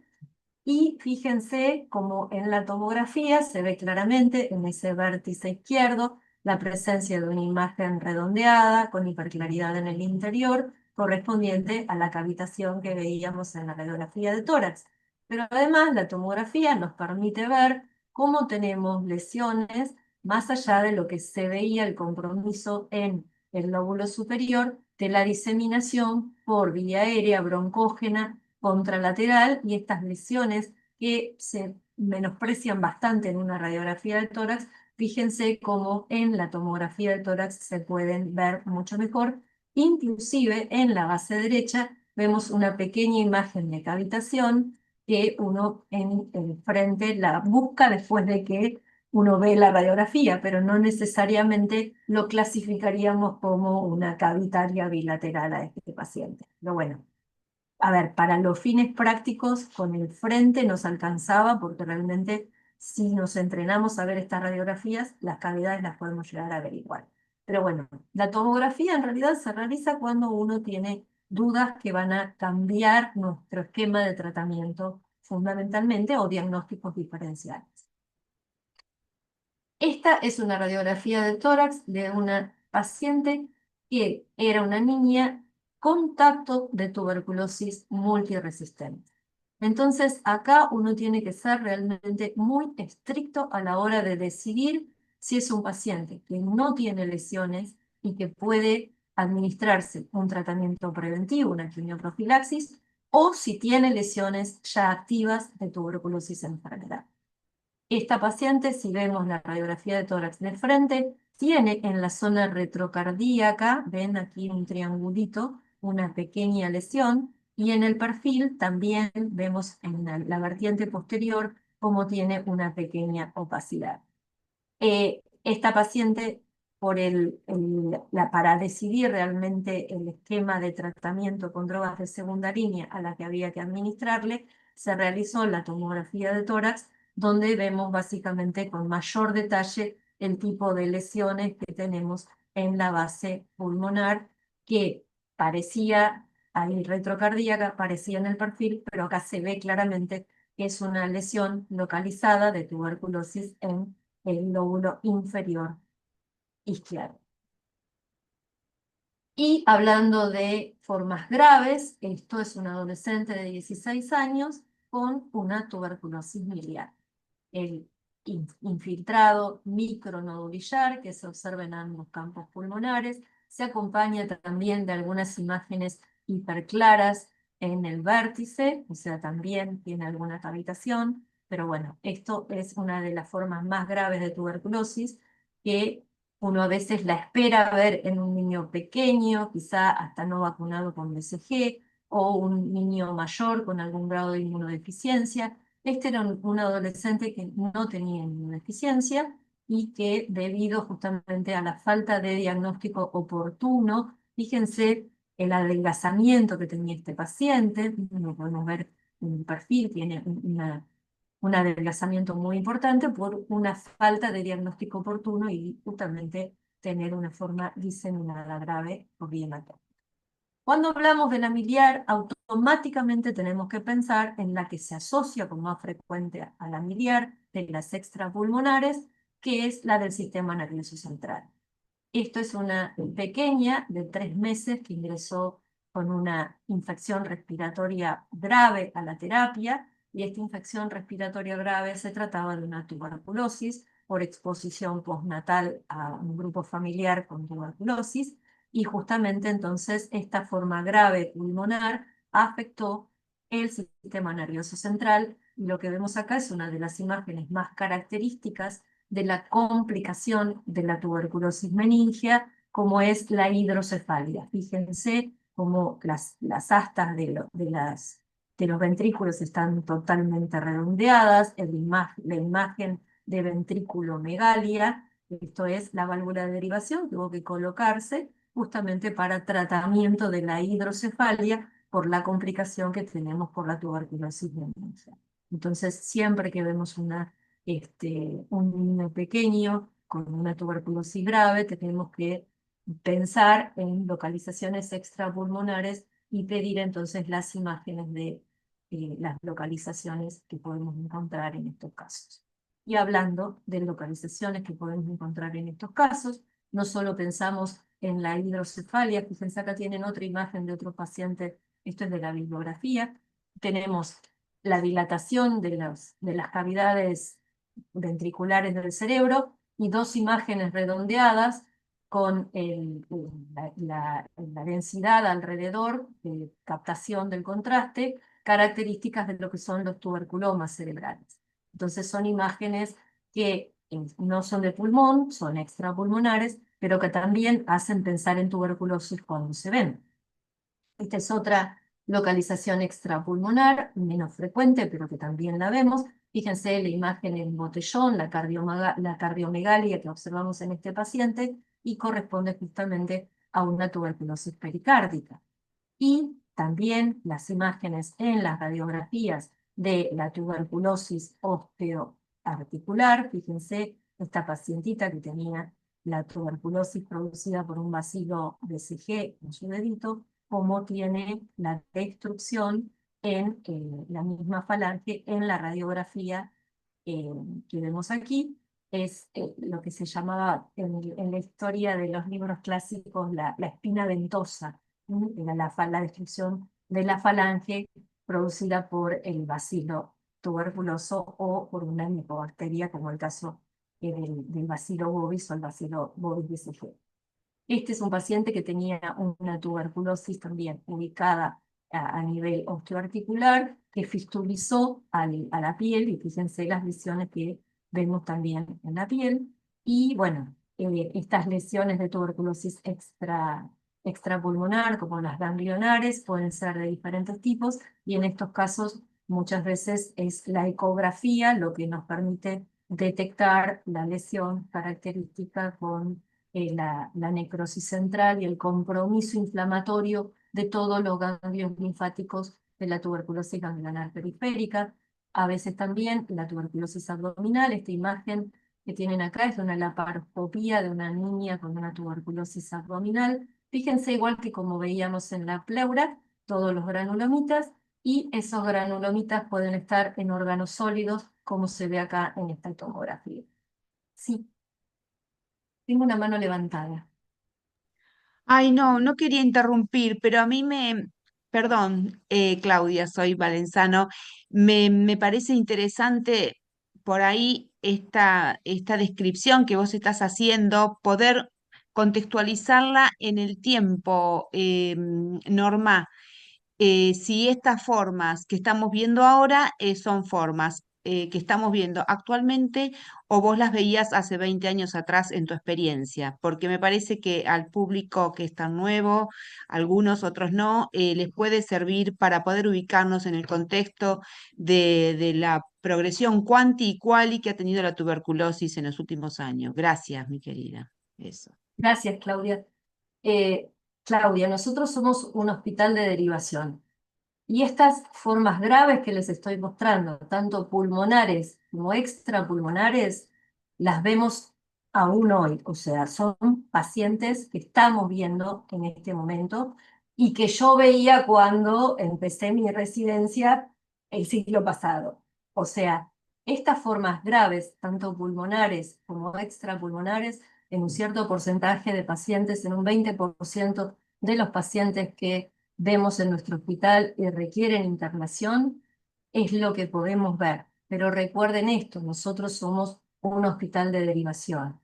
y fíjense como en la tomografía se ve claramente en ese vértice izquierdo la presencia de una imagen redondeada con hiperclaridad en el interior correspondiente a la cavitación que veíamos en la radiografía de tórax. Pero además la tomografía nos permite ver cómo tenemos lesiones más allá de lo que se veía el compromiso en el lóbulo superior de la diseminación por vía aérea broncógena contralateral, y estas lesiones que se menosprecian bastante en una radiografía del tórax, fíjense cómo en la tomografía del tórax se pueden ver mucho mejor. Inclusive en la base derecha vemos una pequeña imagen de cavitación que uno en el frente la busca después de que uno ve la radiografía, pero no necesariamente lo clasificaríamos como una cavitaria bilateral a este paciente. Pero bueno, a ver, para los fines prácticos, con el frente nos alcanzaba, porque realmente si nos entrenamos a ver estas radiografías, las cavidades las podemos llegar a averiguar. Pero bueno, la tomografía en realidad se realiza cuando uno tiene dudas que van a cambiar nuestro esquema de tratamiento fundamentalmente, o diagnósticos diferenciales. Esta es una radiografía de tórax de una paciente que era una niña con contacto de tuberculosis multiresistente. Entonces, acá uno tiene que ser realmente muy estricto a la hora de decidir si es un paciente que no tiene lesiones y que puede administrarse un tratamiento preventivo, una quimioprofilaxis, o si tiene lesiones ya activas de tuberculosis enfermedad. Esta paciente, si vemos la radiografía de tórax de frente, tiene en la zona retrocardíaca, ven aquí un triangulito, una pequeña lesión, y en el perfil también vemos en la vertiente posterior cómo tiene una pequeña opacidad. Esta paciente, para decidir realmente el esquema de tratamiento con drogas de segunda línea a la que había que administrarle, se realizó la tomografía de tórax, donde vemos básicamente con mayor detalle el tipo de lesiones que tenemos en la base pulmonar, que parecía, ahí retrocardíaca, parecía en el perfil, pero acá se ve claramente que es una lesión localizada de tuberculosis en el lóbulo inferior izquierdo. Y hablando de formas graves, esto es un adolescente de 16 años con una tuberculosis miliar. El infiltrado micronodular que se observa en ambos campos pulmonares se acompaña también de algunas imágenes hiperclaras en el vértice, o sea, también tiene alguna cavitación, pero bueno, esto es una de las formas más graves de tuberculosis que uno a veces la espera ver en un niño pequeño, quizá hasta no vacunado con BCG, o un niño mayor con algún grado de inmunodeficiencia. Este era un adolescente que no tenía inmunodeficiencia y que debido justamente a la falta de diagnóstico oportuno, fíjense el adelgazamiento que tenía este paciente, lo podemos ver en el perfil, tiene un adelgazamiento muy importante por una falta de diagnóstico oportuno y justamente tener una forma diseminada grave por vía hematómica. Cuando hablamos de la miliar, automáticamente tenemos que pensar en la que se asocia con más frecuente a la miliar de las extrapulmonares, que es la del sistema nervioso central. Esto es una pequeña de 3 meses que ingresó con una infección respiratoria grave a la terapia, y esta infección respiratoria grave se trataba de una tuberculosis por exposición postnatal a un grupo familiar con tuberculosis, y justamente entonces esta forma grave pulmonar afectó el sistema nervioso central, y lo que vemos acá es una de las imágenes más características de la complicación de la tuberculosis meningia, como es la hidrocefalia. Fíjense cómo las astas de los ventrículos están totalmente redondeadas, la imagen de ventriculomegalia, esto es la válvula de derivación, tuvo que colocarse justamente para tratamiento de la hidrocefalia por la complicación que tenemos por la tuberculosis meningia. Entonces, siempre que vemos un niño pequeño con una tuberculosis grave, tenemos que pensar en localizaciones extrapulmonares y pedir entonces las imágenes de las localizaciones que podemos encontrar en estos casos. Y hablando de localizaciones que podemos encontrar en estos casos, no solo pensamos en la hidrocefalia, fíjense acá tienen otra imagen de otro paciente, esto es de la bibliografía, tenemos la dilatación de las cavidades ventriculares del cerebro y 2 imágenes redondeadas con la densidad alrededor de captación del contraste, características de lo que son los tuberculomas cerebrales. Entonces son imágenes que no son de pulmón, son extrapulmonares, pero que también hacen pensar en tuberculosis cuando se ven. Esta es otra localización extrapulmonar, menos frecuente, pero que también la vemos. Fíjense la imagen en botellón, la cardiomegalia que observamos en este paciente, y corresponde justamente a una tuberculosis pericárdica. Y también las imágenes en las radiografías de la tuberculosis osteoarticular. Fíjense esta pacientita que tenía la tuberculosis producida por un bacilo BCG en su dedito, cómo tiene la destrucción en la misma falange en la radiografía que vemos aquí. es lo que se llamaba en la historia de los libros clásicos la espina ventosa, era la descripción de la falange producida por el bacilo tuberculoso o por una micobacteria, como el caso del bacilo bovis o el bacilo bovis BCG. Este es un paciente que tenía una tuberculosis también ubicada a nivel osteoarticular, que fistulizó a la piel, y fíjense las lesiones que vemos también en la piel. Y bueno, estas lesiones de tuberculosis extrapulmonar, como las ganglionares, pueden ser de diferentes tipos, y en estos casos muchas veces es la ecografía lo que nos permite detectar la lesión característica con la necrosis central y el compromiso inflamatorio de todos los ganglios linfáticos de la tuberculosis ganglionar periférica. A veces también la tuberculosis abdominal, esta imagen que tienen acá es de una laparoscopía de una niña con una tuberculosis abdominal. Fíjense, igual que como veíamos en la pleura, todos los granulomitas, y esos granulomitas pueden estar en órganos sólidos, como se ve acá en esta tomografía. Sí, tengo una mano levantada. Ay, no, no quería interrumpir, pero a mí perdón, Claudia, soy Valenzano, me parece interesante por ahí esta descripción que vos estás haciendo, poder contextualizarla en el tiempo, Norma. Si estas formas que estamos viendo ahora son formas que estamos viendo actualmente o vos las veías hace 20 años atrás en tu experiencia, porque me parece que al público que es tan nuevo, algunos otros no, les puede servir para poder ubicarnos en el contexto de la progresión cuanti y quali que ha tenido la tuberculosis en los últimos años. Gracias, mi querida. Eso. Gracias, Claudia. Eh, Claudia, nosotros somos un hospital de derivación y estas formas graves que les estoy mostrando, tanto pulmonares como extrapulmonares, las vemos aún hoy. O sea, son pacientes que estamos viendo en este momento y que yo veía cuando empecé mi residencia el siglo pasado. O sea, estas formas graves, tanto pulmonares como extrapulmonares, en un cierto porcentaje de pacientes, en un 20% de los pacientes que vemos en nuestro hospital y requieren internación, es lo que podemos ver. Pero recuerden esto, nosotros somos un hospital de derivación.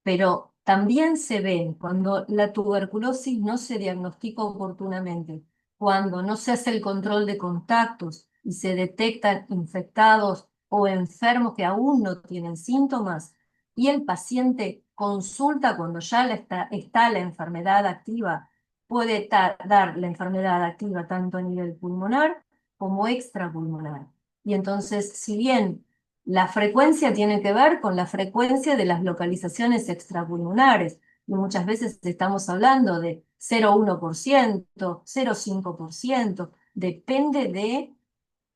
Pero también se ven cuando la tuberculosis no se diagnostica oportunamente, cuando no se hace el control de contactos y se detectan infectados o enfermos que aún no tienen síntomas, y el paciente consulta cuando ya está la enfermedad activa, puede dar la enfermedad activa tanto a nivel pulmonar como extrapulmonar. Y entonces, si bien la frecuencia tiene que ver con la frecuencia de las localizaciones extrapulmonares, y muchas veces estamos hablando de 0,1%, 0,5%, depende de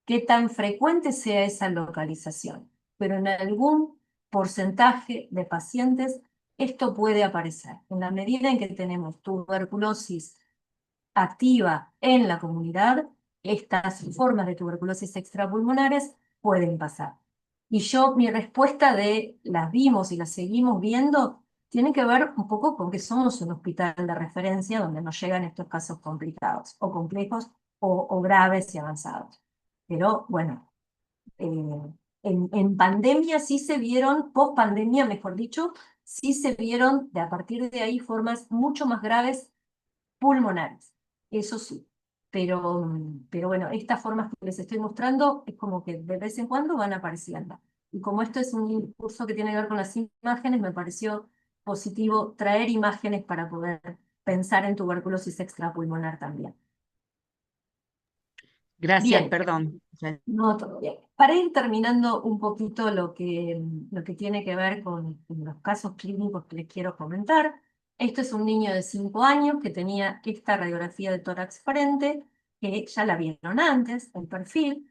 qué tan frecuente sea esa localización. Pero en algún porcentaje de pacientes esto puede aparecer. En la medida en que tenemos tuberculosis activa en la comunidad, estas formas de tuberculosis extrapulmonares pueden pasar. Y mi respuesta de las vimos y las seguimos viendo, tiene que ver un poco con que somos un hospital de referencia donde nos llegan estos casos complicados o complejos o graves y avanzados. Pero bueno, en pandemia sí se vieron, post pandemia mejor dicho, sí se vieron de a partir de ahí formas mucho más graves pulmonares, eso sí. Pero bueno, estas formas que les estoy mostrando es como que de vez en cuando van apareciendo. Y como esto es un curso que tiene que ver con las imágenes, me pareció positivo traer imágenes para poder pensar en tuberculosis extrapulmonar también. Gracias, Bien, perdón. no, todo bien. Para ir terminando un poquito lo que tiene que ver con los casos clínicos que les quiero comentar, esto es un niño de 5 años que tenía esta radiografía de tórax frente, que ya la vieron antes, el perfil.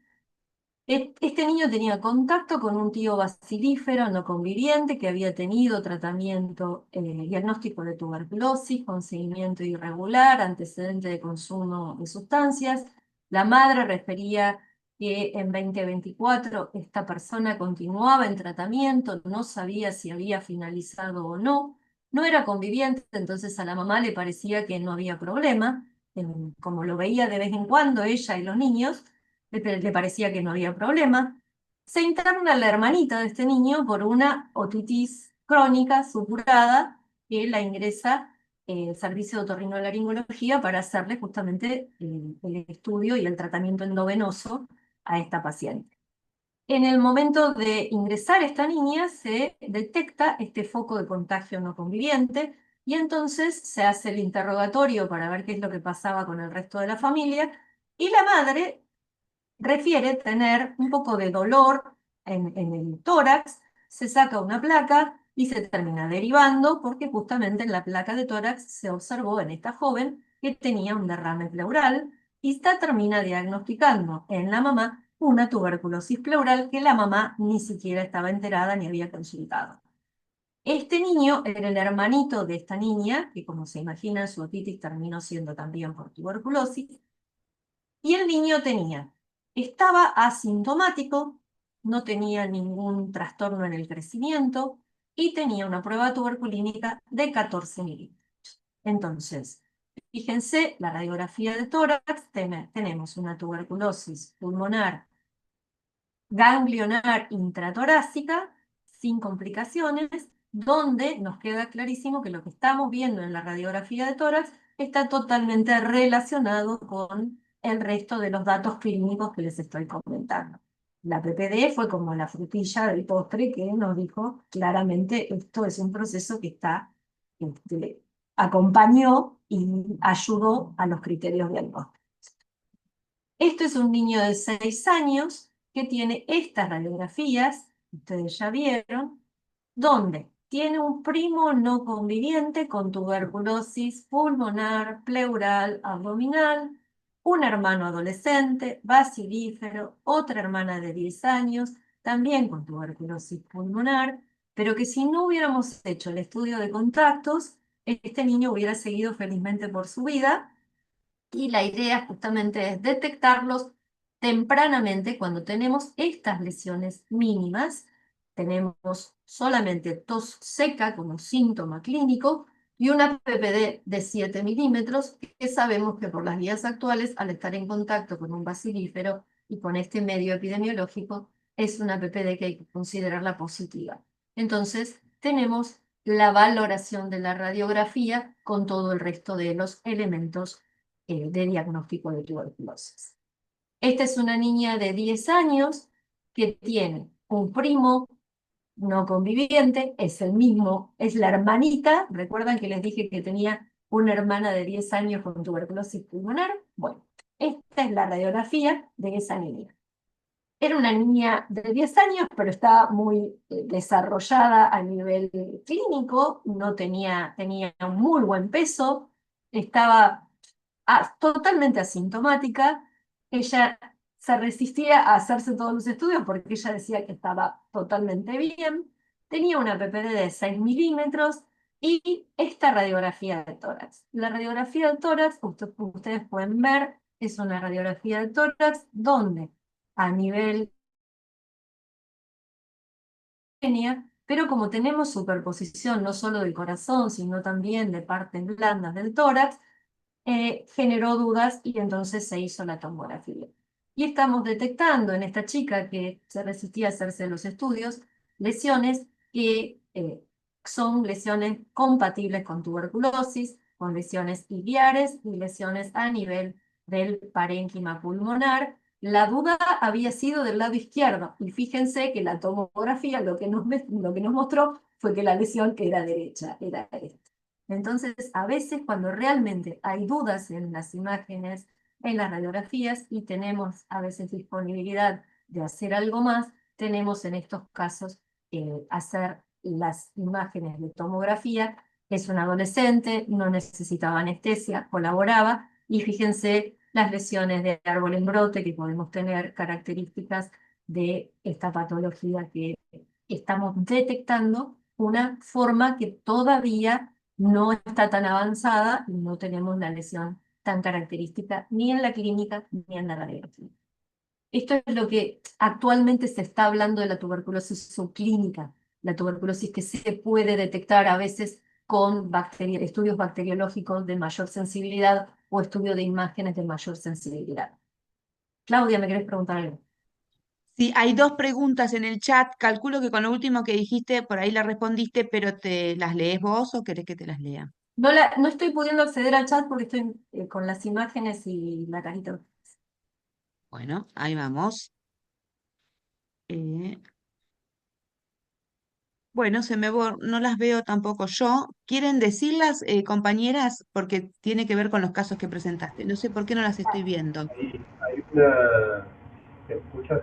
Este niño tenía contacto con un tío bacilífero no conviviente que había tenido tratamiento, diagnóstico de tuberculosis, con seguimiento irregular, antecedente de consumo de sustancias. La madre refería que en 2024 esta persona continuaba en tratamiento, no sabía si había finalizado o no, no era conviviente, entonces a la mamá le parecía que no había problema, como lo veía de vez en cuando ella y los niños, le parecía que no había problema. Se interna la hermanita de este niño por una otitis crónica supurada que la ingresa el servicio de otorrinolaringología para hacerle justamente el estudio y el tratamiento endovenoso a esta paciente. En el momento de ingresar esta niña se detecta este foco de contagio no conviviente y entonces se hace el interrogatorio para ver qué es lo que pasaba con el resto de la familia y la madre refiere tener un poco de dolor en el tórax, se saca una placa y se termina derivando porque justamente en la placa de tórax se observó en esta joven que tenía un derrame pleural y esta termina diagnosticando en la mamá una tuberculosis pleural que la mamá ni siquiera estaba enterada ni había consultado. Este niño era el hermanito de esta niña, que como se imagina su otitis terminó siendo también por tuberculosis, y el niño estaba asintomático, no tenía ningún trastorno en el crecimiento y tenía una prueba tuberculínica de 14 milímetros. Entonces, fíjense, la radiografía de tórax, tenemos una tuberculosis pulmonar ganglionar intratorácica, sin complicaciones, donde nos queda clarísimo que lo que estamos viendo en la radiografía de tórax está totalmente relacionado con el resto de los datos clínicos que les estoy comentando. La PPD fue como la frutilla del postre que nos dijo claramente esto es un proceso que acompañó y ayudó a los criterios diagnósticos. Esto es un niño de 6 años que tiene estas radiografías, ustedes ya vieron, donde tiene un primo no conviviente con tuberculosis pulmonar, pleural, abdominal, un hermano adolescente, basilífero, otra hermana de 10 años, también con tuberculosis pulmonar, pero que si no hubiéramos hecho el estudio de contactos, este niño hubiera seguido felizmente por su vida y la idea justamente es detectarlos tempranamente cuando tenemos estas lesiones mínimas. Tenemos solamente tos seca como síntoma clínico y una PPD de 7 milímetros que sabemos que por las guías actuales, al estar en contacto con un basilífero y con este medio epidemiológico, es una PPD que hay que considerarla positiva. Entonces, tenemos la valoración de la radiografía con todo el resto de los elementos de diagnóstico de tuberculosis. Esta es una niña de 10 años que tiene un primo no conviviente, es el mismo, es la hermanita, recuerdan que les dije que tenía una hermana de 10 años con tuberculosis pulmonar. Bueno, esta es la radiografía de esa niña. Era una niña de 10 años, pero estaba muy desarrollada a nivel clínico, no tenía un muy buen peso, estaba totalmente asintomática. Ella se resistía a hacerse todos los estudios porque ella decía que estaba totalmente bien. Tenía una PPD de 6 milímetros y esta radiografía de tórax. La radiografía de tórax, ustedes pueden ver, es una radiografía de tórax donde a nivel pero como tenemos superposición no solo del corazón, sino también de partes blandas del tórax, generó dudas y entonces se hizo la tomografía. Y estamos detectando en esta chica que se resistía a hacerse los estudios lesiones que son lesiones compatibles con tuberculosis, con lesiones iliares y lesiones a nivel del parénquima pulmonar. La duda había sido del lado izquierdo y fíjense que la tomografía lo que nos mostró fue que la lesión era derecha, era esta. Entonces, a veces cuando realmente hay dudas en las imágenes, en las radiografías y tenemos a veces disponibilidad de hacer algo más, tenemos en estos casos hacer las imágenes de tomografía. Es un adolescente, no necesitaba anestesia, colaboraba y fíjense las lesiones de árbol en brote que podemos tener características de esta patología que estamos detectando una forma que todavía no está tan avanzada y no tenemos la lesión tan característica ni en la clínica ni en la radiografía. Esto es lo que actualmente se está hablando de la tuberculosis subclínica, la tuberculosis que se puede detectar a veces con estudios bacteriológicos de mayor sensibilidad o estudio de imágenes de mayor sensibilidad. Claudia, ¿me querés preguntar algo? Sí, hay dos preguntas en el chat. Calculo que con lo último que dijiste, por ahí la respondiste, pero ¿te las lees vos o querés que te las lea? No estoy pudiendo acceder al chat porque estoy con las imágenes y la carita. Bueno, ahí vamos. Eh, bueno, no las veo tampoco yo. ¿Quieren decirlas, compañeras? Porque tiene que ver con los casos que presentaste. No sé por qué no las estoy viendo. Hay una, ¿te escuchas?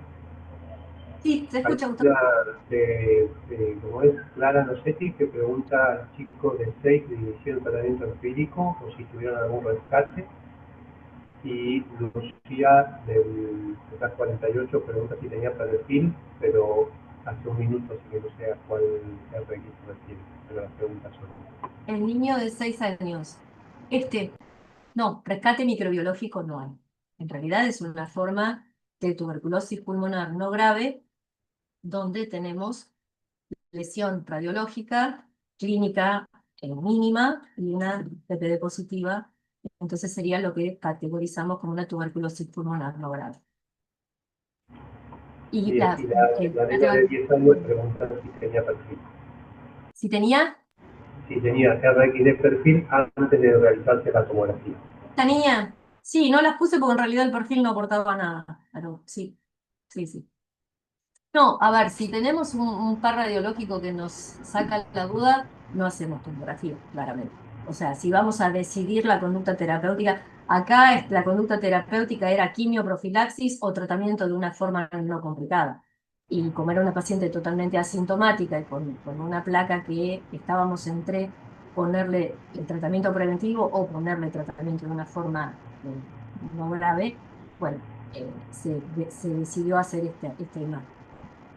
Sí, se Hay escucha, Gustavo. una como es Clara Nocetti, que pregunta a chicos de 6 si hicieron tratamiento empírico o si tuvieron algún rescate. Y Lucía del Z48 pregunta si tenía perfil, pero hace un minuto, así que no sé a cuál RX se refiere, pero las preguntas son. El niño de 6 años. Este, no, rescate microbiológico no hay. En realidad es una forma de tuberculosis pulmonar no grave donde tenemos lesión radiológica, clínica mínima y una PPD positiva. Entonces sería lo que categorizamos como una tuberculosis pulmonar no grave. Y Bien, y la nena de 10 años pregunta si tenía perfil. si tenía, Si tenía RX de perfil antes de realizarse la tomografía. esta niña, sí, no las puse porque en realidad el perfil no aportaba nada, pero sí, sí, sí. No, a ver, si tenemos un par radiológico que nos saca la duda, no hacemos tomografía, claramente. O sea, si vamos a decidir la conducta terapéutica, acá la conducta terapéutica era quimioprofilaxis o tratamiento de una forma no complicada. Y como era una paciente totalmente asintomática y con una placa que estábamos entre ponerle el tratamiento preventivo o ponerle tratamiento de una forma no grave, bueno, se decidió hacer esta imagen.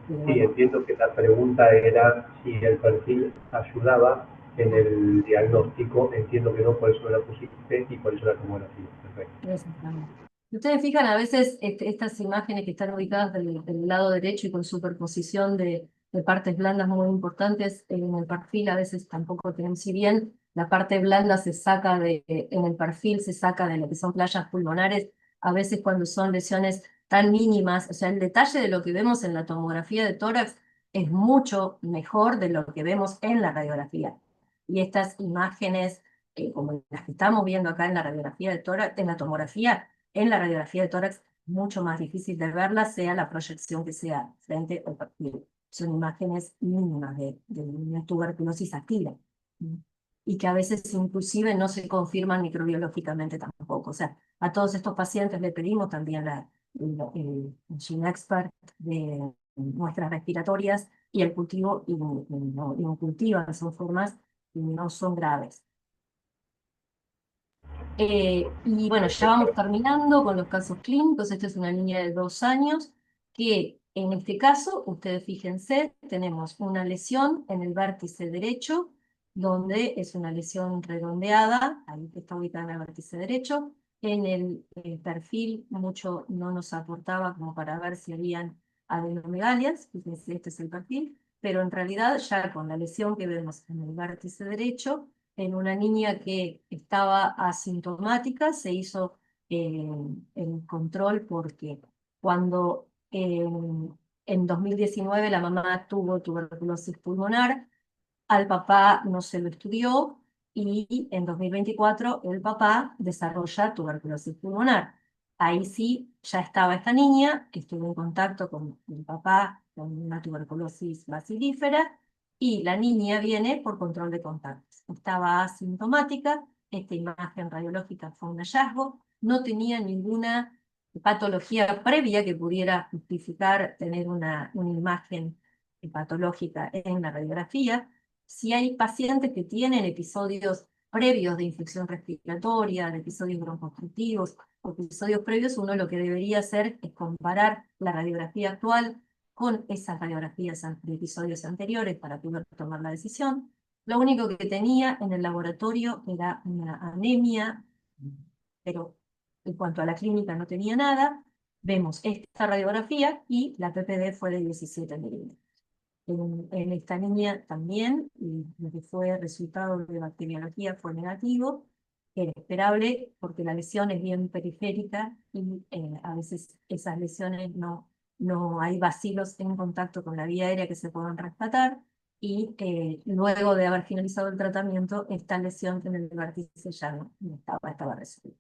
Pero Sí, bueno, entiendo que la pregunta era si el perfil ayudaba en no, el diagnóstico. Entiendo que no, por eso la pusiste y por eso la tomografía. Perfecto. exactamente. Si ustedes fijan, a veces estas imágenes que están ubicadas del lado derecho y con superposición de partes blandas muy importantes en el perfil, a veces tampoco tenemos, si bien la parte blanda se saca en el perfil, se saca de lo que son playas pulmonares, a veces cuando son lesiones tan mínimas, o sea, el detalle de lo que vemos en la tomografía de tórax es mucho mejor de lo que vemos en la radiografía. Y estas imágenes como las que estamos viendo acá en la radiografía de tórax, en la tomografía, en la radiografía de tórax, mucho más difícil de verla, sea la proyección que sea frente al perfil. Son imágenes mínimas de una tuberculosis activa. Y que a veces inclusive no se confirman microbiológicamente tampoco. O sea, a todos estos pacientes le pedimos también el GeneXpert de muestras respiratorias y el cultivo y no cultivan, son formas y no son graves. Y bueno, ya vamos terminando con los casos clínicos. Esta es una niña de 2 años que en este caso, ustedes fíjense, tenemos una lesión en el vértice derecho, donde es una lesión redondeada, ahí que está ubicada en el vértice derecho. En el perfil mucho no nos aportaba como para ver si habían adenomegalias, fíjense, este es el perfil, pero en realidad ya con la lesión que vemos en el vértice derecho, en una niña que estaba asintomática, se hizo el control porque cuando en 2019 la mamá tuvo tuberculosis pulmonar, al papá no se lo estudió y en 2024 el papá desarrolla tuberculosis pulmonar. Ahí sí, ya estaba esta niña, que estuvo en contacto con el papá con una tuberculosis bacilífera y la niña viene por control de contactos. Estaba asintomática, esta imagen radiológica fue un hallazgo, no tenía ninguna patología previa que pudiera justificar tener una imagen patológica en la radiografía. Si hay pacientes que tienen episodios previos de infección respiratoria, de episodios broncoconstrictivos o episodios previos, uno lo que debería hacer es comparar la radiografía actual con esas radiografías de episodios anteriores para poder tomar la decisión. Lo único que tenía en el laboratorio era una anemia, pero en cuanto a la clínica no tenía nada. vemos esta radiografía y la PPD fue de 17 milímetros. En esta niña también, y lo que fue resultado de bacteriología fue negativo, era esperable porque la lesión es bien periférica y a veces esas lesiones no hay vacilos en contacto con la vía aérea que se puedan rescatar, y luego de haber finalizado el tratamiento, esta lesión en el vértice ya no estaba resuelta.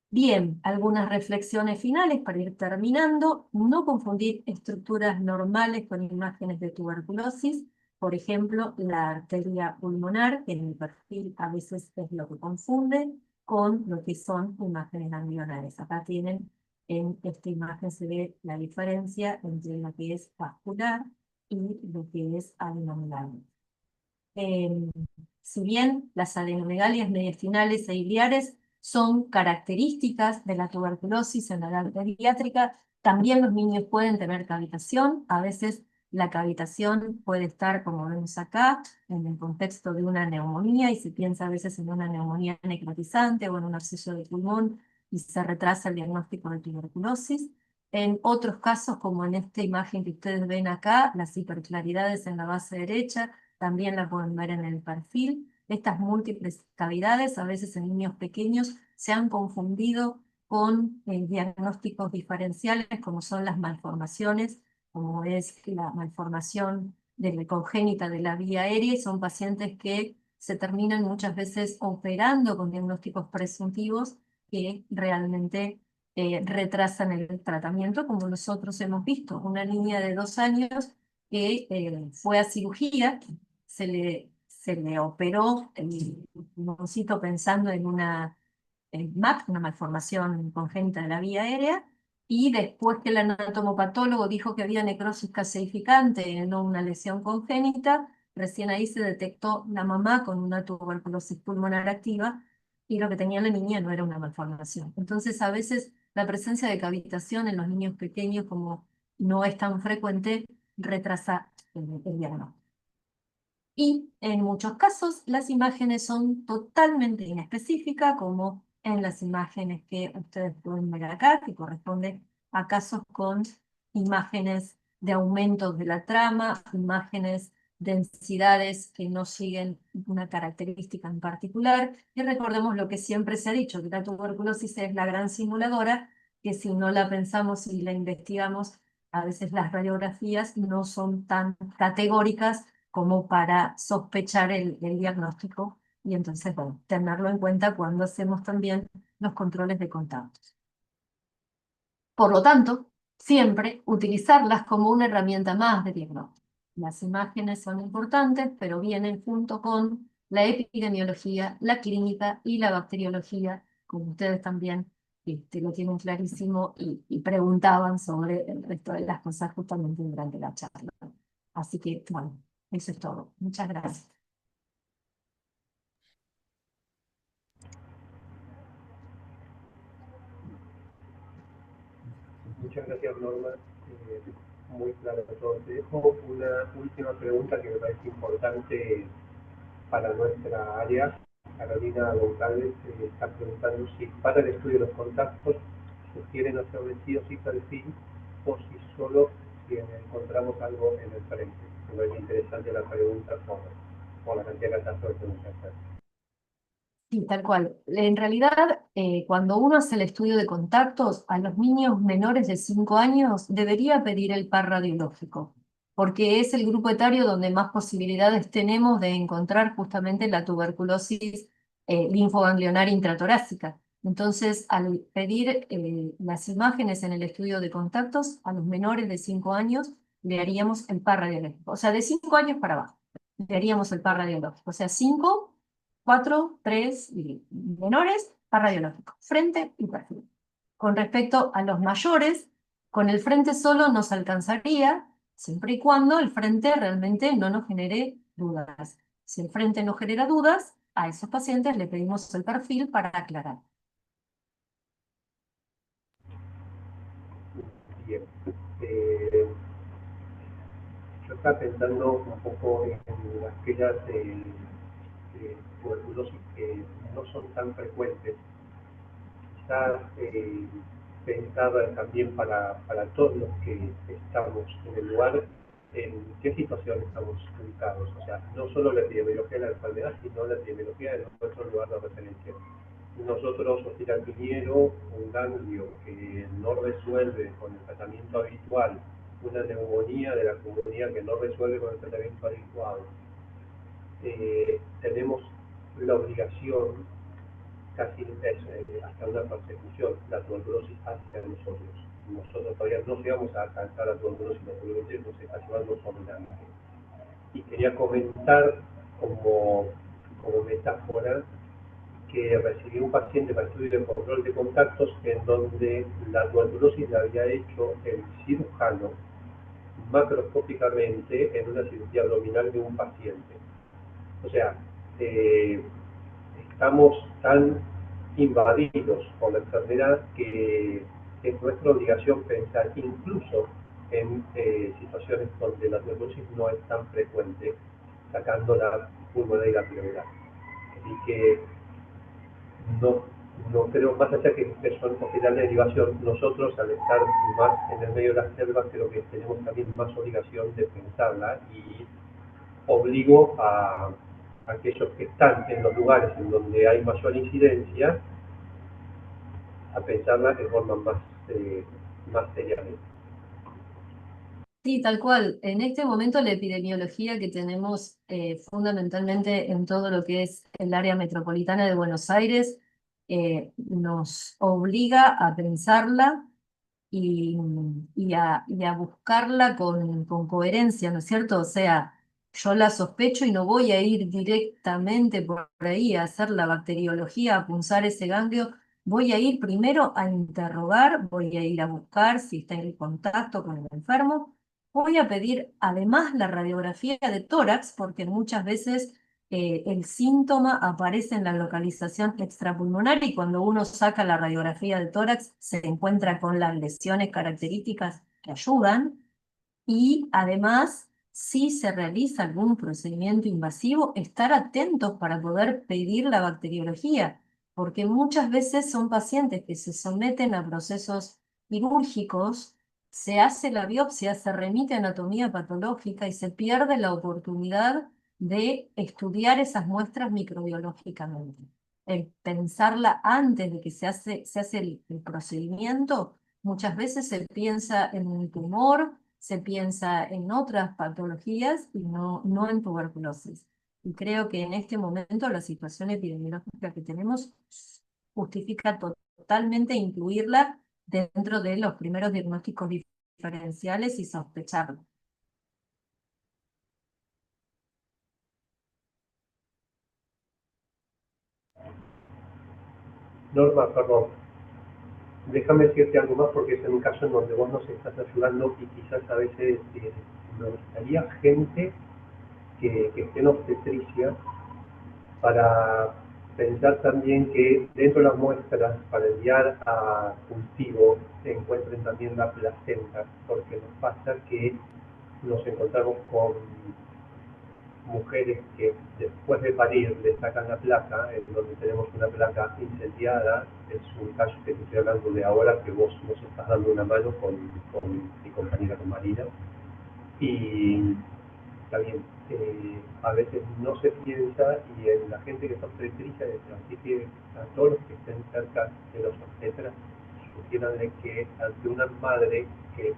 Bien, algunas reflexiones finales para ir terminando. No confundir estructuras normales con imágenes de tuberculosis. Por ejemplo, la arteria pulmonar, que en el perfil a veces es lo que confunde, con lo que son imágenes ganglionares. Acá tienen, en esta imagen se ve la diferencia entre lo que es vascular y lo que es adenomegalia. Eh, si bien las adenomegalias mediastinales e iliares son características de la tuberculosis en la edad pediátrica, también los niños pueden tener cavitación. A veces la cavitación puede estar, como vemos acá, en el contexto de una neumonía, y se piensa a veces en una neumonía necrotizante o en un absceso de pulmón y se retrasa el diagnóstico de tuberculosis. En otros casos, como en esta imagen que ustedes ven acá, las hiperclaridades en la base derecha, también la pueden ver en el perfil. Estas múltiples cavidades, a veces en niños pequeños, se han confundido con diagnósticos diferenciales, como son las malformaciones, como es la malformación congénita de la vía aérea, y son pacientes que se terminan muchas veces operando con diagnósticos presuntivos que realmente retrasan el tratamiento, como nosotros hemos visto. Una niña de 2 años que fue a cirugía, se le operó el pulmoncito pensando en una MAC, una malformación congénita de la vía aérea, y después que el anatomopatólogo dijo que había necrosis caseificante, no una lesión congénita, recién ahí se detectó la mamá con una tuberculosis pulmonar activa, y lo que tenía la niña no era una malformación. Entonces, a veces la presencia de cavitación en los niños pequeños, como no es tan frecuente, retrasa el diagnóstico. Y en muchos casos las imágenes son totalmente inespecíficas, como en las imágenes que ustedes pueden ver acá, que corresponden a casos con imágenes de aumentos de la trama, imágenes densidades que no siguen una característica en particular. Y recordemos lo que siempre se ha dicho, que la tuberculosis es la gran simuladora, que si no la pensamos y la investigamos, a veces las radiografías no son tan categóricas como para sospechar el diagnóstico, y entonces, bueno, tenerlo en cuenta cuando hacemos también los controles de contactos. Por lo tanto, siempre utilizarlas como una herramienta más de diagnóstico. Las imágenes son importantes, pero vienen junto con la epidemiología, la clínica y la bacteriología, como ustedes también lo tienen clarísimo y preguntaban sobre el resto de las cosas justamente durante la charla. Así que, bueno, eso es todo. Muchas gracias. Muchas gracias, Norma. Muy claro todo. Te dejo una última pregunta que me parece importante para nuestra área. Carolina González está preguntando si para el estudio de los contactos sugieren hacer sí o sí perfil, o si solo si encontramos algo en el frente. Me parece interesante la pregunta por la cantidad de casos que tenemos que hacer. Sí, tal cual. En realidad, cuando uno hace el estudio de contactos, a los niños menores de 5 años debería pedir el par radiológico, porque es el grupo etario donde más posibilidades tenemos de encontrar justamente la tuberculosis linfoganglionar intratorácica. Entonces, al pedir las imágenes en el estudio de contactos, a los menores de 5 años le haríamos el par radiológico. O sea, de 5 años para abajo, le haríamos el par radiológico. O sea, 5, 4, 3 y menores, par radiológico, frente y perfil. Con respecto a los mayores, con el frente solo nos alcanzaría, siempre y cuando el frente realmente no nos genere dudas. Si el frente no genera dudas, a esos pacientes le pedimos el perfil para aclarar. Bien. Yo estaba pensando un poco en aquellas tuberculosis que no son tan frecuentes. Quizás pensar también para todos los que estamos en el lugar, en qué situación estamos ubicados. O sea, no solo la epidemiología de la enfermedad, sino la epidemiología de nuestro lugar de referencia. Nosotros, Hospital Piñero, un ganglio que no resuelve con el tratamiento habitual, una neumonía de la comunidad que no resuelve con el tratamiento habitual, tenemos la obligación, casi hasta una persecución, la tuberculosis hacia nosotros. Nosotros todavía no llegamos a alcanzar la tuberculosis nos está llevando por delante. Y quería comentar como metáfora que recibí un paciente para estudio de control de contactos en donde la tuberculosis la había hecho el cirujano macroscópicamente en una cirugía abdominal de un paciente. O sea, estamos tan invadidos por la enfermedad que es nuestra obligación pensar incluso en situaciones donde la tuberculosis no es tan frecuente, sacando la pulmonía y la pleural. Así que no creo, más allá que son hospitales de derivación, nosotros al estar más en el medio de las selvas creo que tenemos también más obligación de pensarla y obligo a aquellos que están en los lugares en donde hay mayor incidencia a pensarla de forma más seriamente. Sí, tal cual. En este momento la epidemiología que tenemos fundamentalmente en todo lo que es el área metropolitana de Buenos Aires nos obliga a pensarla y, y a buscarla con coherencia, ¿no es cierto? O sea, yo la sospecho y no voy a ir directamente por ahí a hacer la bacteriología, a punzar ese ganglio. Voy a ir primero a interrogar, voy a ir a buscar si está en contacto con el enfermo. Voy a pedir además la radiografía de tórax, porque muchas veces el síntoma aparece en la localización extrapulmonar y cuando uno saca la radiografía de tórax se encuentra con las lesiones características que ayudan y además, si se realiza algún procedimiento invasivo, estar atentos para poder pedir la bacteriología, porque muchas veces son pacientes que se someten a procesos quirúrgicos, se hace la biopsia, se remite a anatomía patológica y se pierde la oportunidad de estudiar esas muestras microbiológicamente. El pensarla antes de que se hace el procedimiento, muchas veces se piensa en un tumor, se piensa en otras patologías y no en tuberculosis. Y creo que en este momento la situación epidemiológica que tenemos justifica totalmente incluirla dentro de los primeros diagnósticos diferenciales y sospecharlo. Norma, perdón, déjame decirte algo más porque es en un caso en donde vos nos estás ayudando y quizás a veces me gustaría gente que esté en obstetricia para pensar también que dentro de las muestras para enviar a cultivo se encuentren también la placenta, porque nos pasa que nos encontramos con mujeres que después de parir le sacan la placa, en donde tenemos una placa incendiada. Es un caso que te estoy hablando de ahora, que vos nos estás dando una mano con mi compañera, con Marina. Y está bien, a veces no se piensa y en la gente que está obstetricia, así que a todos los que estén cerca de los obstetras, sugieranle que ante una madre que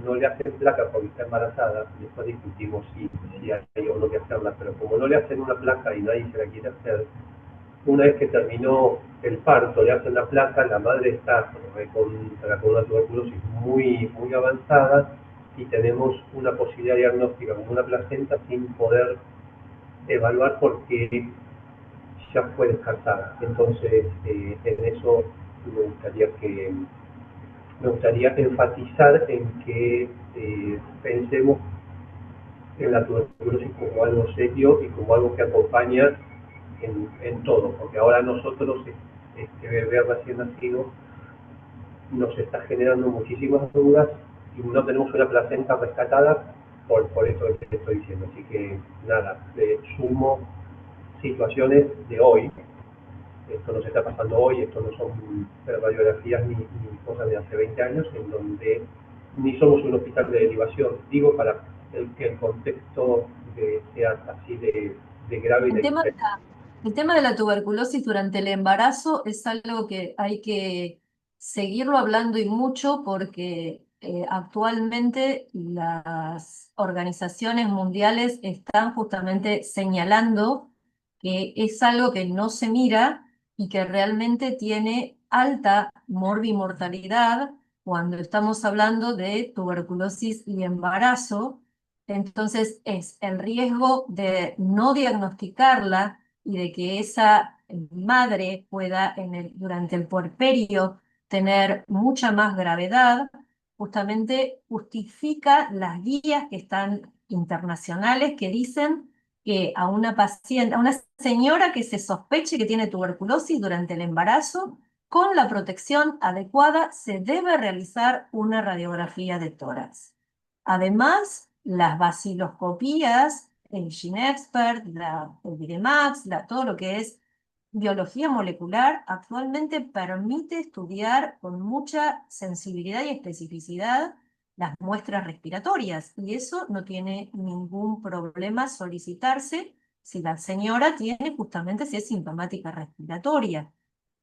no le hacen placa porque está embarazada, después discutimos si hay o no que hacerla, pero como no le hacen una placa y nadie se la quiere hacer, una vez que terminó el parto, le hacen la placa, la madre está con una tuberculosis muy avanzada y tenemos una posibilidad diagnóstica como una placenta sin poder evaluar porque ya fue descartada. Entonces, en eso me gustaría enfatizar en que pensemos en la tuberculosis como algo serio y como algo que acompaña en todo, porque ahora nosotros, este bebé recién nacido, nos está generando muchísimas dudas y no tenemos una placenta rescatada por esto que te estoy diciendo. Así que nada, sumo situaciones de hoy esto nos está pasando hoy, esto no son radiografías ni cosas de hace 20 años, en donde ni somos un hospital de derivación, digo, para que el contexto sea así de grave y El de tema de diferente. el tema de la tuberculosis durante el embarazo es algo que hay que seguirlo hablando y mucho porque actualmente las organizaciones mundiales están justamente señalando que es algo que no se mira y que realmente tiene alta morbimortalidad cuando estamos hablando de tuberculosis y embarazo. Entonces es el riesgo de no diagnosticarla y de que esa madre pueda durante el puerperio tener mucha más gravedad, justamente justifica las guías que están internacionales que dicen que a una paciente, a una señora que se sospeche que tiene tuberculosis durante el embarazo, con la protección adecuada se debe realizar una radiografía de tórax. Además, las vaciloscopías, el GeneXpert, el Viremax, todo lo que es biología molecular, actualmente permite estudiar con mucha sensibilidad y especificidad las muestras respiratorias, y eso no tiene ningún problema solicitarse si la señora tiene justamente si es sintomática respiratoria.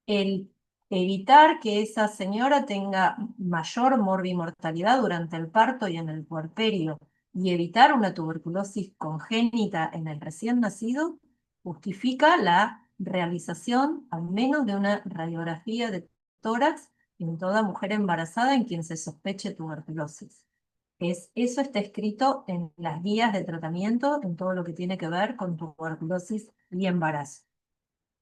El evitar que esa señora tenga mayor morbimortalidad durante el parto y en el puerperio y evitar una tuberculosis congénita en el recién nacido justifica la realización al menos de una radiografía de tórax en toda mujer embarazada en quien se sospeche tuberculosis. Eso está escrito en las guías de tratamiento en todo lo que tiene que ver con tuberculosis y embarazo.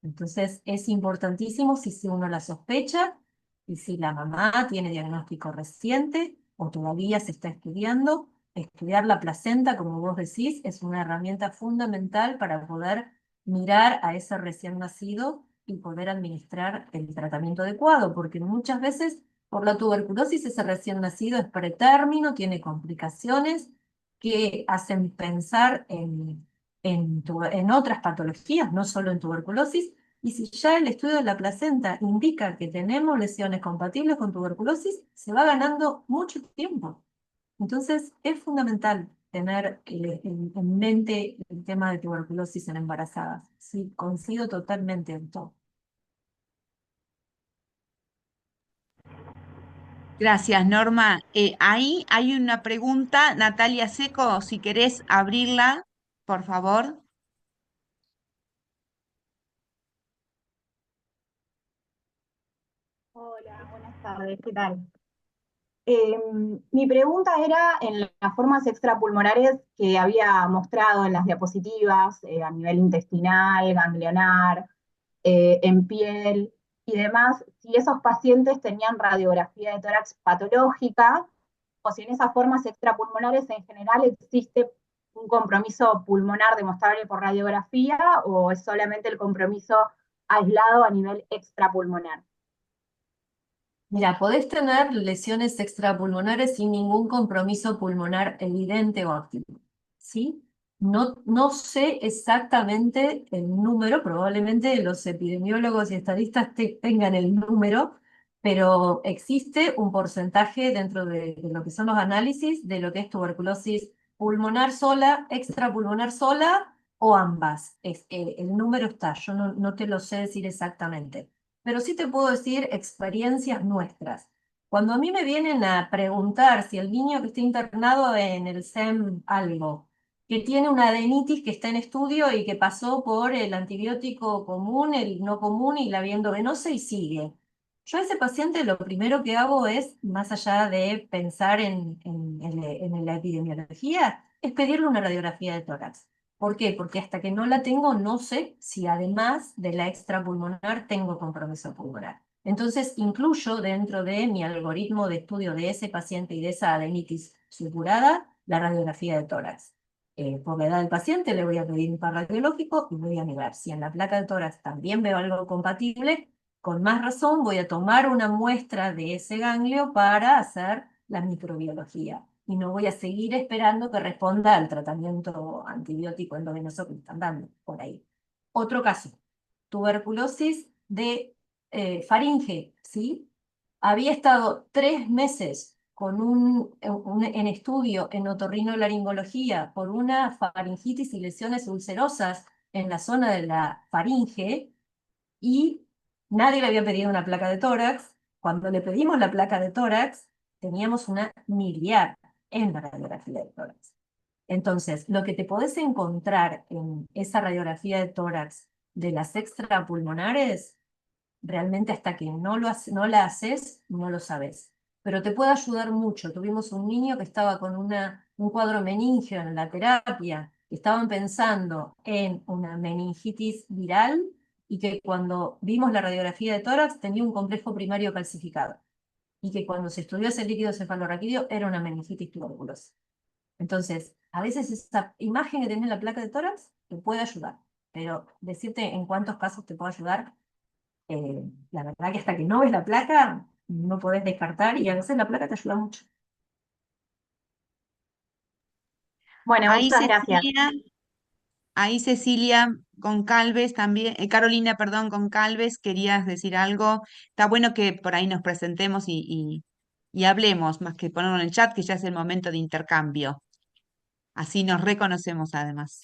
Entonces es importantísimo si uno la sospecha y si la mamá tiene diagnóstico reciente o todavía se está estudiando, estudiar la placenta, como vos decís, es una herramienta fundamental para poder mirar a ese recién nacido y poder administrar el tratamiento adecuado, porque muchas veces por la tuberculosis ese recién nacido es pretérmino, tiene complicaciones que hacen pensar en otras patologías, no solo en tuberculosis, y si ya el estudio de la placenta indica que tenemos lesiones compatibles con tuberculosis, se va ganando mucho tiempo. Entonces, es fundamental tener en mente el tema de tuberculosis en embarazadas. Sí, coincido totalmente en todo. Gracias, Norma. Ahí hay una pregunta, Natalia Seco, si querés abrirla, por favor. Hola, buenas tardes, ¿qué tal? Mi pregunta era en las formas extrapulmonares que había mostrado en las diapositivas, a nivel intestinal, ganglionar, en piel y demás, si esos pacientes tenían radiografía de tórax patológica o si en esas formas extrapulmonares en general existe un compromiso pulmonar demostrable por radiografía o es solamente el compromiso aislado a nivel extrapulmonar. Mira, podés tener lesiones extrapulmonares sin ningún compromiso pulmonar evidente o activo, ¿sí? No sé exactamente el número, probablemente los epidemiólogos y estadistas tengan el número, pero existe un porcentaje dentro de lo que son los análisis de lo que es tuberculosis pulmonar sola, extrapulmonar sola o ambas. El número está, yo no te lo sé decir exactamente, pero sí te puedo decir experiencias nuestras. Cuando a mí me vienen a preguntar si el niño que está internado en el SEM algo, que tiene una adenitis que está en estudio y que pasó por el antibiótico común, el no común y la viendovenosa y sigue. Yo a ese paciente lo primero que hago es, más allá de pensar en la epidemiología, es pedirle una radiografía de tórax. ¿Por qué? Porque hasta que no la tengo, no sé si además de la extrapulmonar tengo compromiso pulmonar. Entonces, incluyo dentro de mi algoritmo de estudio de ese paciente y de esa adenitis supurada la radiografía de tórax. Por la edad del paciente le voy a pedir un par radiológico y voy a mirar si en la placa de tórax también veo algo compatible. Con más razón voy a tomar una muestra de ese ganglio para hacer la microbiología y no voy a seguir esperando que responda al tratamiento antibiótico endovenoso que me están dando por ahí. Otro caso, tuberculosis de faringe, ¿sí? Había estado 3 meses en estudio en otorrinolaringología por una faringitis y lesiones ulcerosas en la zona de la faringe y nadie le había pedido una placa de tórax. Cuando le pedimos la placa de tórax, teníamos una miliar en la radiografía de tórax. Entonces, lo que te podés encontrar en esa radiografía de tórax de las extrapulmonares, realmente hasta que no la haces, no lo sabes. Pero te puede ayudar mucho. Tuvimos un niño que estaba con un cuadro meningio en la terapia, que estaban pensando en una meningitis viral y que cuando vimos la radiografía de tórax tenía un complejo primario calcificado. Y que cuando se estudió ese líquido cefalorraquídeo era una meningitis tuberculosa. Entonces, a veces esa imagen que tenés en la placa de tórax te puede ayudar, pero decirte en cuántos casos te puede ayudar, la verdad que hasta que no ves la placa no podés descartar y a veces la placa te ayuda mucho. Bueno, Ahí muchas gracias. Cecilia, ahí Cecilia Goncalves también, Carolina, perdón, Goncalves, querías decir algo. Está bueno que por ahí nos presentemos y hablemos, más que ponerlo en el chat, que ya es el momento de intercambio. Así nos reconocemos además.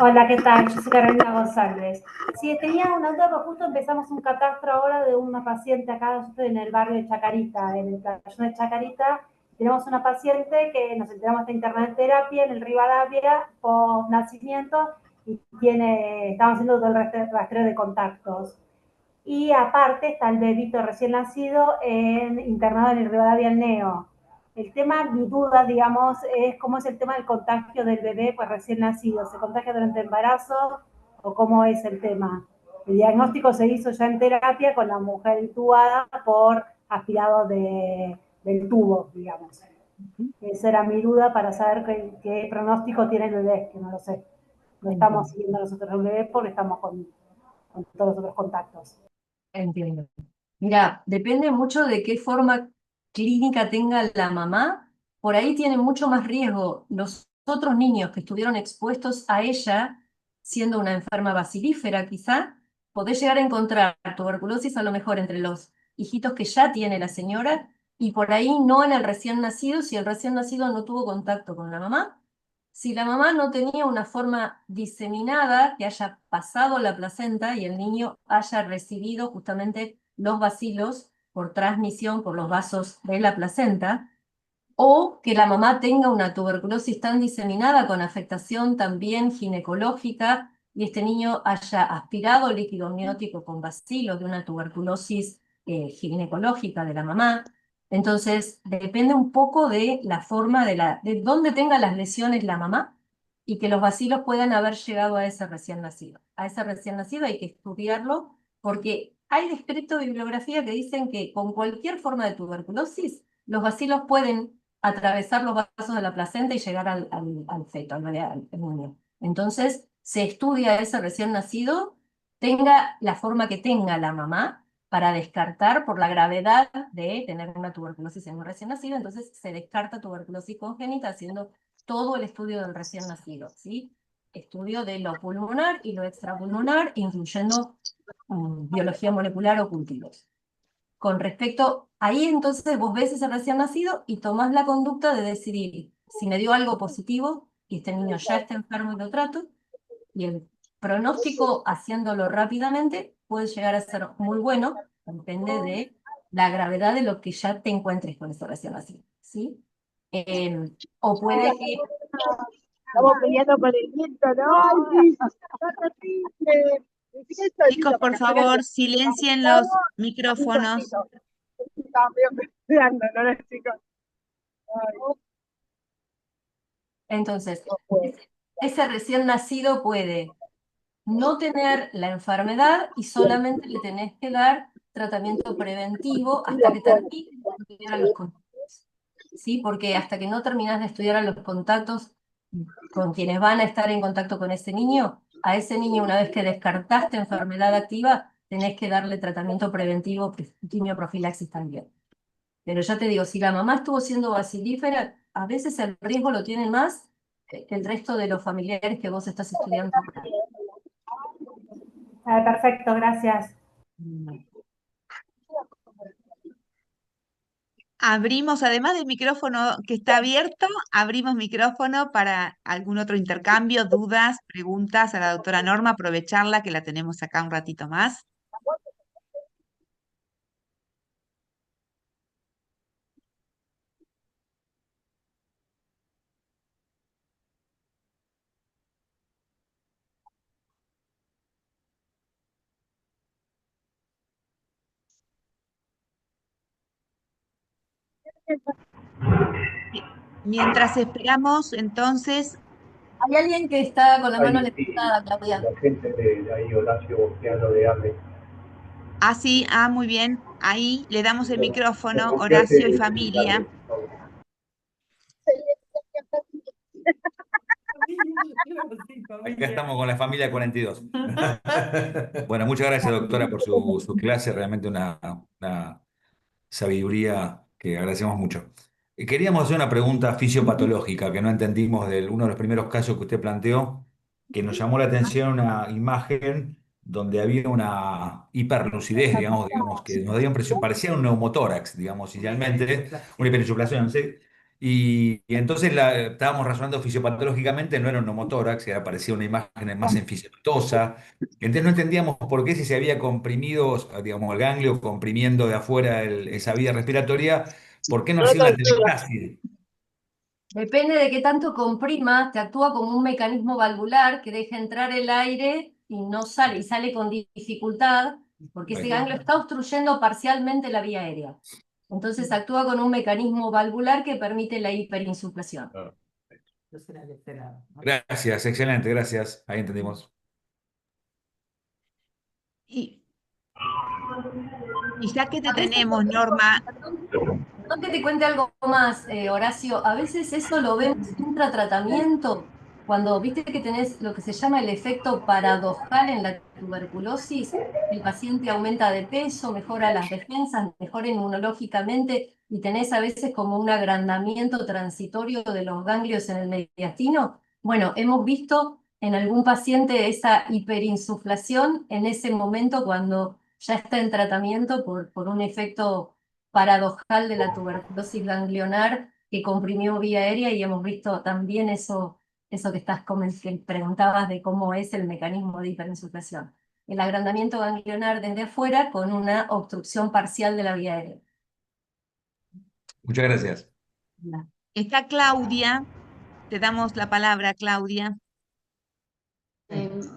Hola, ¿qué tal? Yo soy Carolina González. Sí, tenía una duda, porque justo empezamos un catastro ahora de una paciente acá, yo estoy en el barrio de Chacarita, en el pabellón de Chacarita. Tenemos una paciente que nos enteramos de internet en terapia en el Rivadavia por nacimiento y estamos haciendo todo el rastreo de contactos. Y aparte está el bebito recién nacido internado en el Rivadavia Neo. El tema, mi duda, digamos, es cómo es el tema del contagio del bebé pues recién nacido. ¿Se contagia durante el embarazo o cómo es el tema? El diagnóstico se hizo ya en terapia con la mujer intubada por aspirado del tubo, digamos. Esa era mi duda para saber qué pronóstico tiene el bebé, que no lo sé. No estamos siguiendo nosotros el bebé porque estamos con todos los otros contactos. Entiendo. Mira, depende mucho de qué forma clínica tenga la mamá. Por ahí tiene mucho más riesgo los otros niños que estuvieron expuestos a ella, siendo una enferma bacilífera quizá, podés llegar a encontrar tuberculosis a lo mejor entre los hijitos que ya tiene la señora y por ahí no en el recién nacido, si el recién nacido no tuvo contacto con la mamá. Si la mamá no tenía una forma diseminada que haya pasado la placenta y el niño haya recibido justamente los bacilos por transmisión por los vasos de la placenta, o que la mamá tenga una tuberculosis tan diseminada con afectación también ginecológica y este niño haya aspirado líquido amniótico con bacilos de una tuberculosis ginecológica de la mamá. Entonces, depende un poco de la forma de dónde tenga las lesiones la mamá y que los bacilos puedan haber llegado a ese recién nacido. A ese recién nacido hay que estudiarlo porque hay descritos de bibliografía que dicen que con cualquier forma de tuberculosis, los bacilos pueden atravesar los vasos de la placenta y llegar al feto, al niño. Entonces, se estudia ese recién nacido, tenga la forma que tenga la mamá, para descartar por la gravedad de tener una tuberculosis en un recién nacido, entonces se descarta tuberculosis congénita haciendo todo el estudio del recién nacido, ¿sí? Estudio de lo pulmonar y lo extrapulmonar, incluyendo biología molecular o cultivos. Con respecto, ahí entonces vos ves ese recién nacido y tomás la conducta de decidir si me dio algo positivo y este niño ya está enfermo y lo trato, y el pronóstico haciéndolo rápidamente puede llegar a ser muy bueno, depende de la gravedad de lo que ya te encuentres con ese recién nacido, ¿sí? O puede que... Estamos peleando con el viento, ¿no? ¡Ay, sí! ¡Está terrible! Chicos, por favor, silencien los micrófonos. También peleando, ¿no, los chicos? Entonces, ese recién nacido puede no tener la enfermedad y solamente le tenés que dar tratamiento preventivo hasta que termine de estudiar a los contactos. ¿Sí? Porque hasta que no terminas de estudiar a los contactos con quienes van a estar en contacto con ese niño, a ese niño una vez que descartaste enfermedad activa, tenés que darle tratamiento preventivo, quimioprofilaxis también. Pero ya te digo, si la mamá estuvo siendo bacilífera, a veces el riesgo lo tienen más que el resto de los familiares que vos estás estudiando. Perfecto, gracias. Abrimos, además del micrófono que está abierto, abrimos micrófono para algún otro intercambio, dudas, preguntas a la doctora Norma, aprovecharla que la tenemos acá un ratito más. Mientras esperamos, entonces, Hay alguien que está con la mano Ahí sí, levantada, Claudia. la gente de ahí, Horacio Bostiano de AME. sí, muy bien, ahí le damos el micrófono, Confiate Horacio y en familia. explicarle, por favor. Acá estamos con la familia 42. Bueno, muchas gracias, doctora, por su clase, realmente una sabiduría que agradecemos mucho. Queríamos hacer una pregunta fisiopatológica que no entendimos de uno de los primeros casos que usted planteó, que nos llamó la atención una imagen donde había una hiperlucidez, digamos, que nos dio impresión, parecía un neumotórax, digamos, inicialmente, una hiperinsuflación, ¿sí? Y entonces estábamos razonando fisiopatológicamente, no era un neumotórax, era parecía una imagen más enfisematosa. Entonces no entendíamos por qué si se había comprimido, digamos, el ganglio comprimiendo de afuera esa vía respiratoria, ¿por qué no hacía una telestasis? Depende de qué tanto comprimas, te actúa como un mecanismo valvular que deja entrar el aire y no sale, y sale con dificultad, porque ese Ahí. ganglio está obstruyendo parcialmente la vía aérea. Entonces actúa con un mecanismo valvular que permite la hiperinsuflación. Gracias, excelente, gracias. Ahí entendimos. Y, y ya que te A veces, tenemos, Norma, no que te cuente algo más, Horacio, a veces eso lo vemos intratratamiento, cuando viste que tenés lo que se llama el efecto paradojal en la tuberculosis, el paciente aumenta de peso, mejora las defensas, mejora inmunológicamente y tenés a veces como un agrandamiento transitorio de los ganglios en el mediastino. Bueno, hemos visto en algún paciente esa hiperinsuflación en ese momento cuando ya está en tratamiento por un efecto paradojal de la tuberculosis ganglionar que comprimió vía aérea y hemos visto también eso que preguntabas de cómo es el mecanismo de hiperinsuflación. El agrandamiento ganglionar desde afuera con una obstrucción parcial de la vía aérea. Muchas gracias. está Claudia, te damos la palabra, Claudia.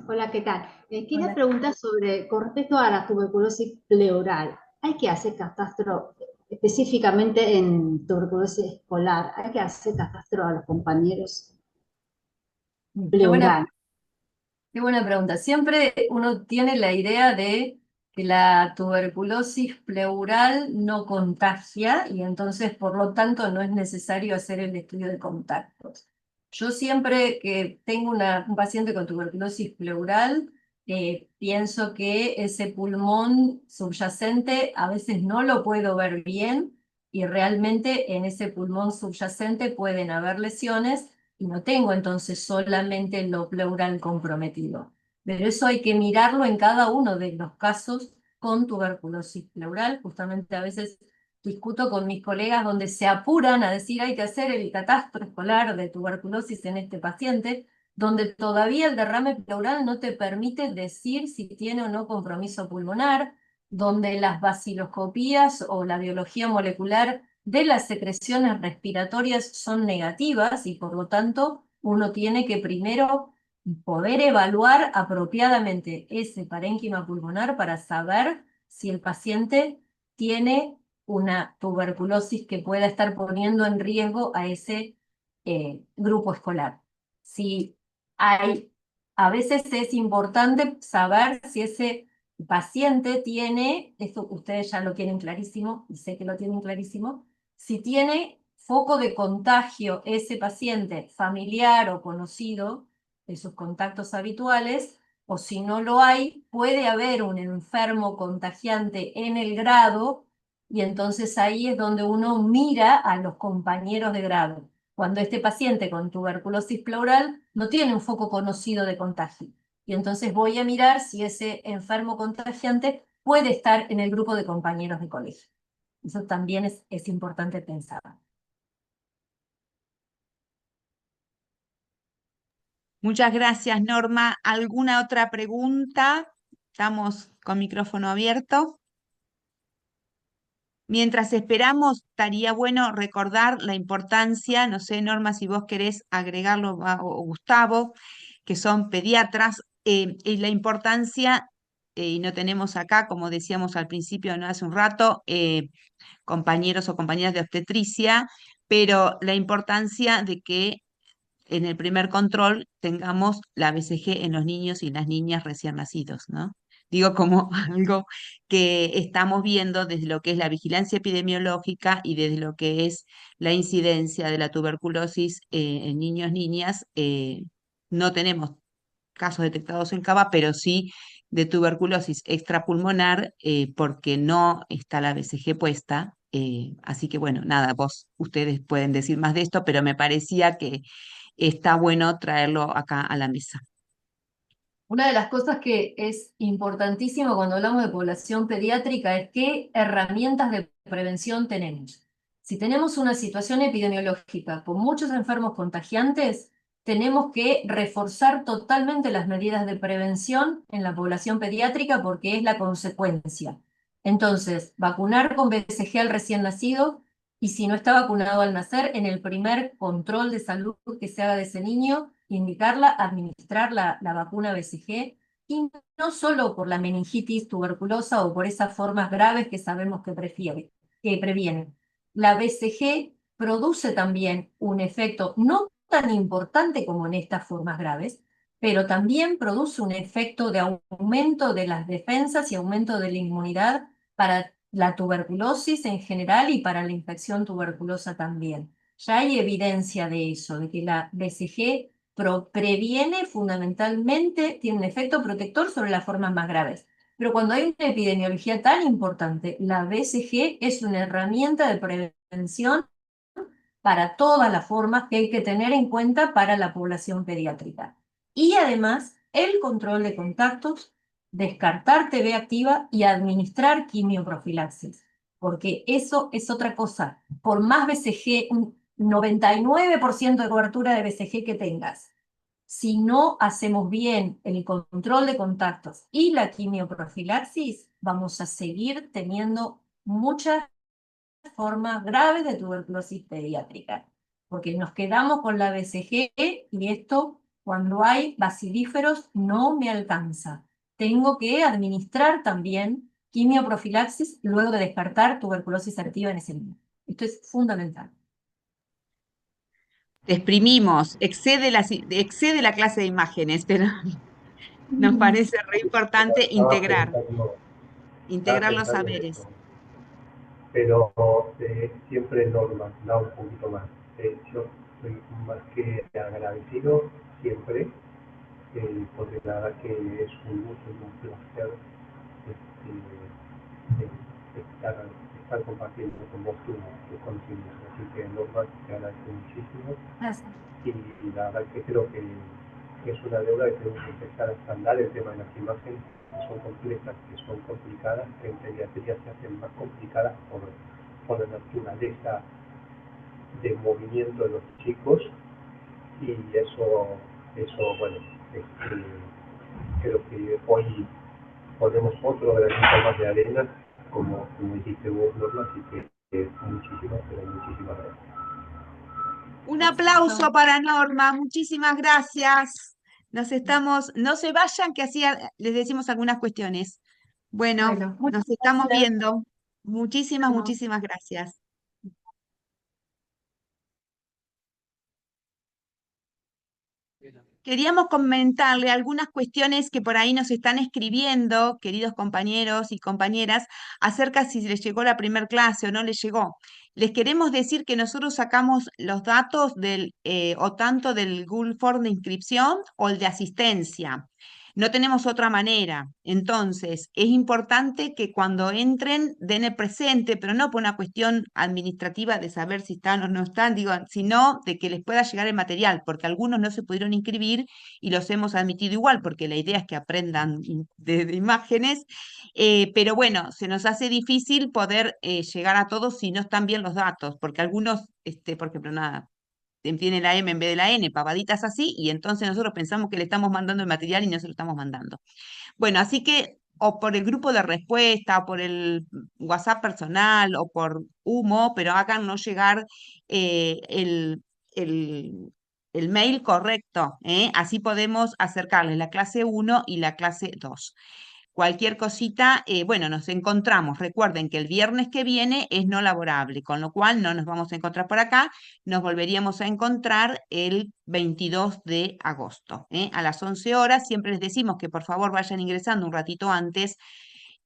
Hola, ¿qué tal? Quería Hola. preguntar con respecto a la tuberculosis pleural. ¿Hay que hacer catastro específicamente en tuberculosis escolar? ¿Hay que hacer catastro a los compañeros Qué buena, pleural? qué buena pregunta. Siempre uno tiene la idea de que la tuberculosis pleural no contagia y entonces por lo tanto no es necesario hacer el estudio de contactos. Yo siempre que tengo un paciente con tuberculosis pleural, pienso que ese pulmón subyacente a veces no lo puedo ver bien y realmente en ese pulmón subyacente pueden haber lesiones y no tengo entonces solamente lo pleural comprometido. Pero eso hay que mirarlo en cada uno de los casos con tuberculosis pleural. Justamente a veces discuto con mis colegas donde se apuran a decir hay que hacer el catastro escolar de tuberculosis en este paciente, donde todavía el derrame pleural no te permite decir si tiene o no compromiso pulmonar, donde las vaciloscopías o la biología molecular de las secreciones respiratorias son negativas y por lo tanto uno tiene que primero poder evaluar apropiadamente ese parénquima pulmonar para saber si el paciente tiene una tuberculosis que pueda estar poniendo en riesgo a ese grupo escolar. Si hay, a veces es importante saber si ese paciente tiene, esto ustedes ya lo tienen clarísimo, y sé que lo tienen clarísimo, si tiene foco de contagio ese paciente familiar o conocido de sus contactos habituales, o si no lo hay, puede haber un enfermo contagiante en el grado, y entonces ahí es donde uno mira a los compañeros de grado. Cuando este paciente con tuberculosis pleural no tiene un foco conocido de contagio. y entonces voy a mirar si ese enfermo contagiante puede estar en el grupo de compañeros de colegio. Eso también es importante pensar. Muchas gracias, Norma. ¿Alguna otra pregunta? Estamos con micrófono abierto. Mientras esperamos, estaría bueno recordar la importancia, no sé, Norma, si vos querés agregarlo, o Gustavo, que son pediatras, y la importancia, y no tenemos acá, como decíamos al principio, no hace un rato, compañeros o compañeras de obstetricia, pero la importancia de que en el primer control tengamos la BCG en los niños y las niñas recién nacidos, ¿no? Digo como algo que estamos viendo desde lo que es la vigilancia epidemiológica y desde lo que es la incidencia de la tuberculosis en niños, niñas. No tenemos casos detectados en Cava, pero sí de tuberculosis extrapulmonar porque no está la BCG puesta. Así que bueno, nada, ustedes pueden decir más de esto, pero me parecía que está bueno traerlo acá a la mesa. Una de las cosas que es importantísimo cuando hablamos de población pediátrica es qué herramientas de prevención tenemos. Si tenemos una situación epidemiológica con muchos enfermos contagiantes, tenemos que reforzar totalmente las medidas de prevención en la población pediátrica porque es la consecuencia. Entonces, vacunar con BCG al recién nacido y si no está vacunado al nacer, en el primer control de salud que se haga de ese niño, indicarla, administrar la vacuna BCG, y no solo por la meningitis tuberculosa o por esas formas graves que sabemos que previenen. La BCG produce también un efecto no tan importante como en estas formas graves, pero también produce un efecto de aumento de las defensas y aumento de la inmunidad para la tuberculosis en general y para la infección tuberculosa también. Ya hay evidencia de eso, de que la BCG previene fundamentalmente, tiene un efecto protector sobre las formas más graves. Pero cuando hay una epidemiología tan importante, la BCG es una herramienta de prevención para todas las formas que hay que tener en cuenta para la población pediátrica. Y además, el control de contactos, descartar TB activa y administrar quimioprofilaxis, porque eso es otra cosa. Por más BCG, un 99% de cobertura de BCG que tengas, si no hacemos bien el control de contactos y la quimioprofilaxis, vamos a seguir teniendo muchas formas graves de tuberculosis pediátrica, porque nos quedamos con la BCG y esto, cuando hay bacilíferos, no me alcanza. Tengo que administrar también quimioprofilaxis luego de descartar tuberculosis activa en ese niño. Esto es fundamental. Te exprimimos, excede la clase de imágenes, pero nos parece re importante Estaba integrar los pensando en saberes. eso, pero siempre Norma da un poquito más. Yo soy más que agradecido siempre, porque la verdad que es un gusto y un placer estar compartiendo con vos tus conocimientos. Así que Norma, te agradezco muchísimo. Gracias. Y la verdad que creo que es una deuda que tenemos que empezar a expandar el tema de las imágenes que son complejas, que son complicadas, que en pediatría se hacen más complicadas por la naturaleza de movimiento de los chicos, y eso bueno, creo que hoy ponemos otro granito más de arena, como dijiste vos, Norma, así que muchísimas, pero muchísimas gracias. Un aplauso para Norma, muchísimas gracias. No se vayan, que así les decimos algunas cuestiones. Bueno, Muchas nos estamos gracias. viendo. Muchísimas gracias. Queríamos comentarle algunas cuestiones que por ahí nos están escribiendo, queridos compañeros y compañeras, acerca si les llegó la primer clase o no les llegó. Les queremos decir que nosotros sacamos los datos o tanto del Google Form de inscripción o el de asistencia. No tenemos otra manera. Entonces, es importante que cuando entren den el presente, pero no por una cuestión administrativa de saber si están o no están, digo, sino de que les pueda llegar el material, porque algunos no se pudieron inscribir y los hemos admitido igual, porque la idea es que aprendan de imágenes, pero bueno, se nos hace difícil poder llegar a todos si no están bien los datos, porque algunos, por ejemplo, nada, tiene la M en vez de la N, pavaditas así, y entonces nosotros pensamos que le estamos mandando el material y no se lo estamos mandando. Bueno, así que o por el grupo de respuesta, o por el WhatsApp personal, o por Humo, pero háganos llegar el, el mail correcto, ¿eh? Así podemos acercarles la clase 1 y la clase 2. Cualquier cosita, bueno, nos encontramos. Recuerden que el viernes que viene es no laborable, con lo cual no nos vamos a encontrar por acá. Nos volveríamos a encontrar el 22 de agosto, a las 11 horas. Siempre les decimos que por favor vayan ingresando un ratito antes.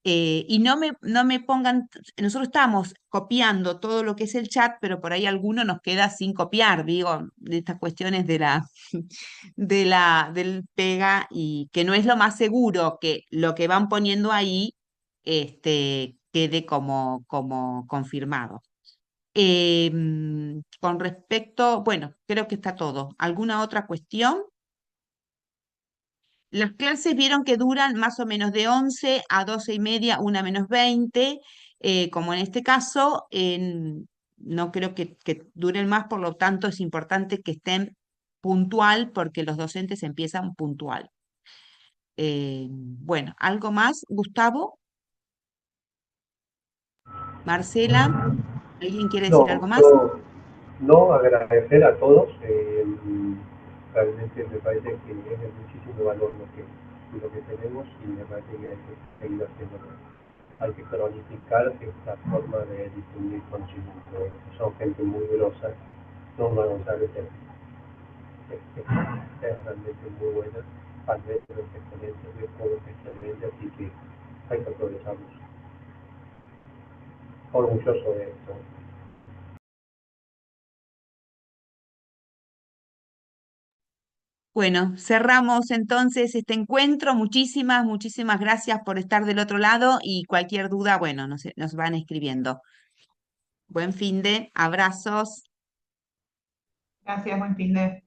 Y no me pongan, nosotros estamos copiando todo lo que es el chat, pero por ahí alguno nos queda sin copiar, digo, de estas cuestiones de del pega, y que no es lo más seguro que lo que van poniendo ahí quede como confirmado. Con respecto, bueno, creo que está todo. ¿Alguna otra cuestión? Las clases vieron que duran más o menos de 11 a 12 y media, una menos 20, como en este caso. No creo que duren más, por lo tanto es importante que estén puntual porque los docentes empiezan puntual. Bueno, ¿algo más, Gustavo? Marcela, ¿alguien quiere decir algo No, más? yo no agradecer a todos. Realmente me parece que es de muchísimo valor lo que tenemos y me parece que hay que seguir haciéndolo. Hay que cronificar esta forma de difundir conocimiento. Son gente muy grosa. Norma González es realmente muy buena. Alberto es excelente, yo todo es excelente, así que hay que aprovecharlos. Orgulloso de esto. Bueno, cerramos entonces este encuentro. Muchísimas gracias por estar del otro lado, y cualquier duda, bueno, nos van escribiendo. Buen fin de, abrazos. Gracias, buen fin de.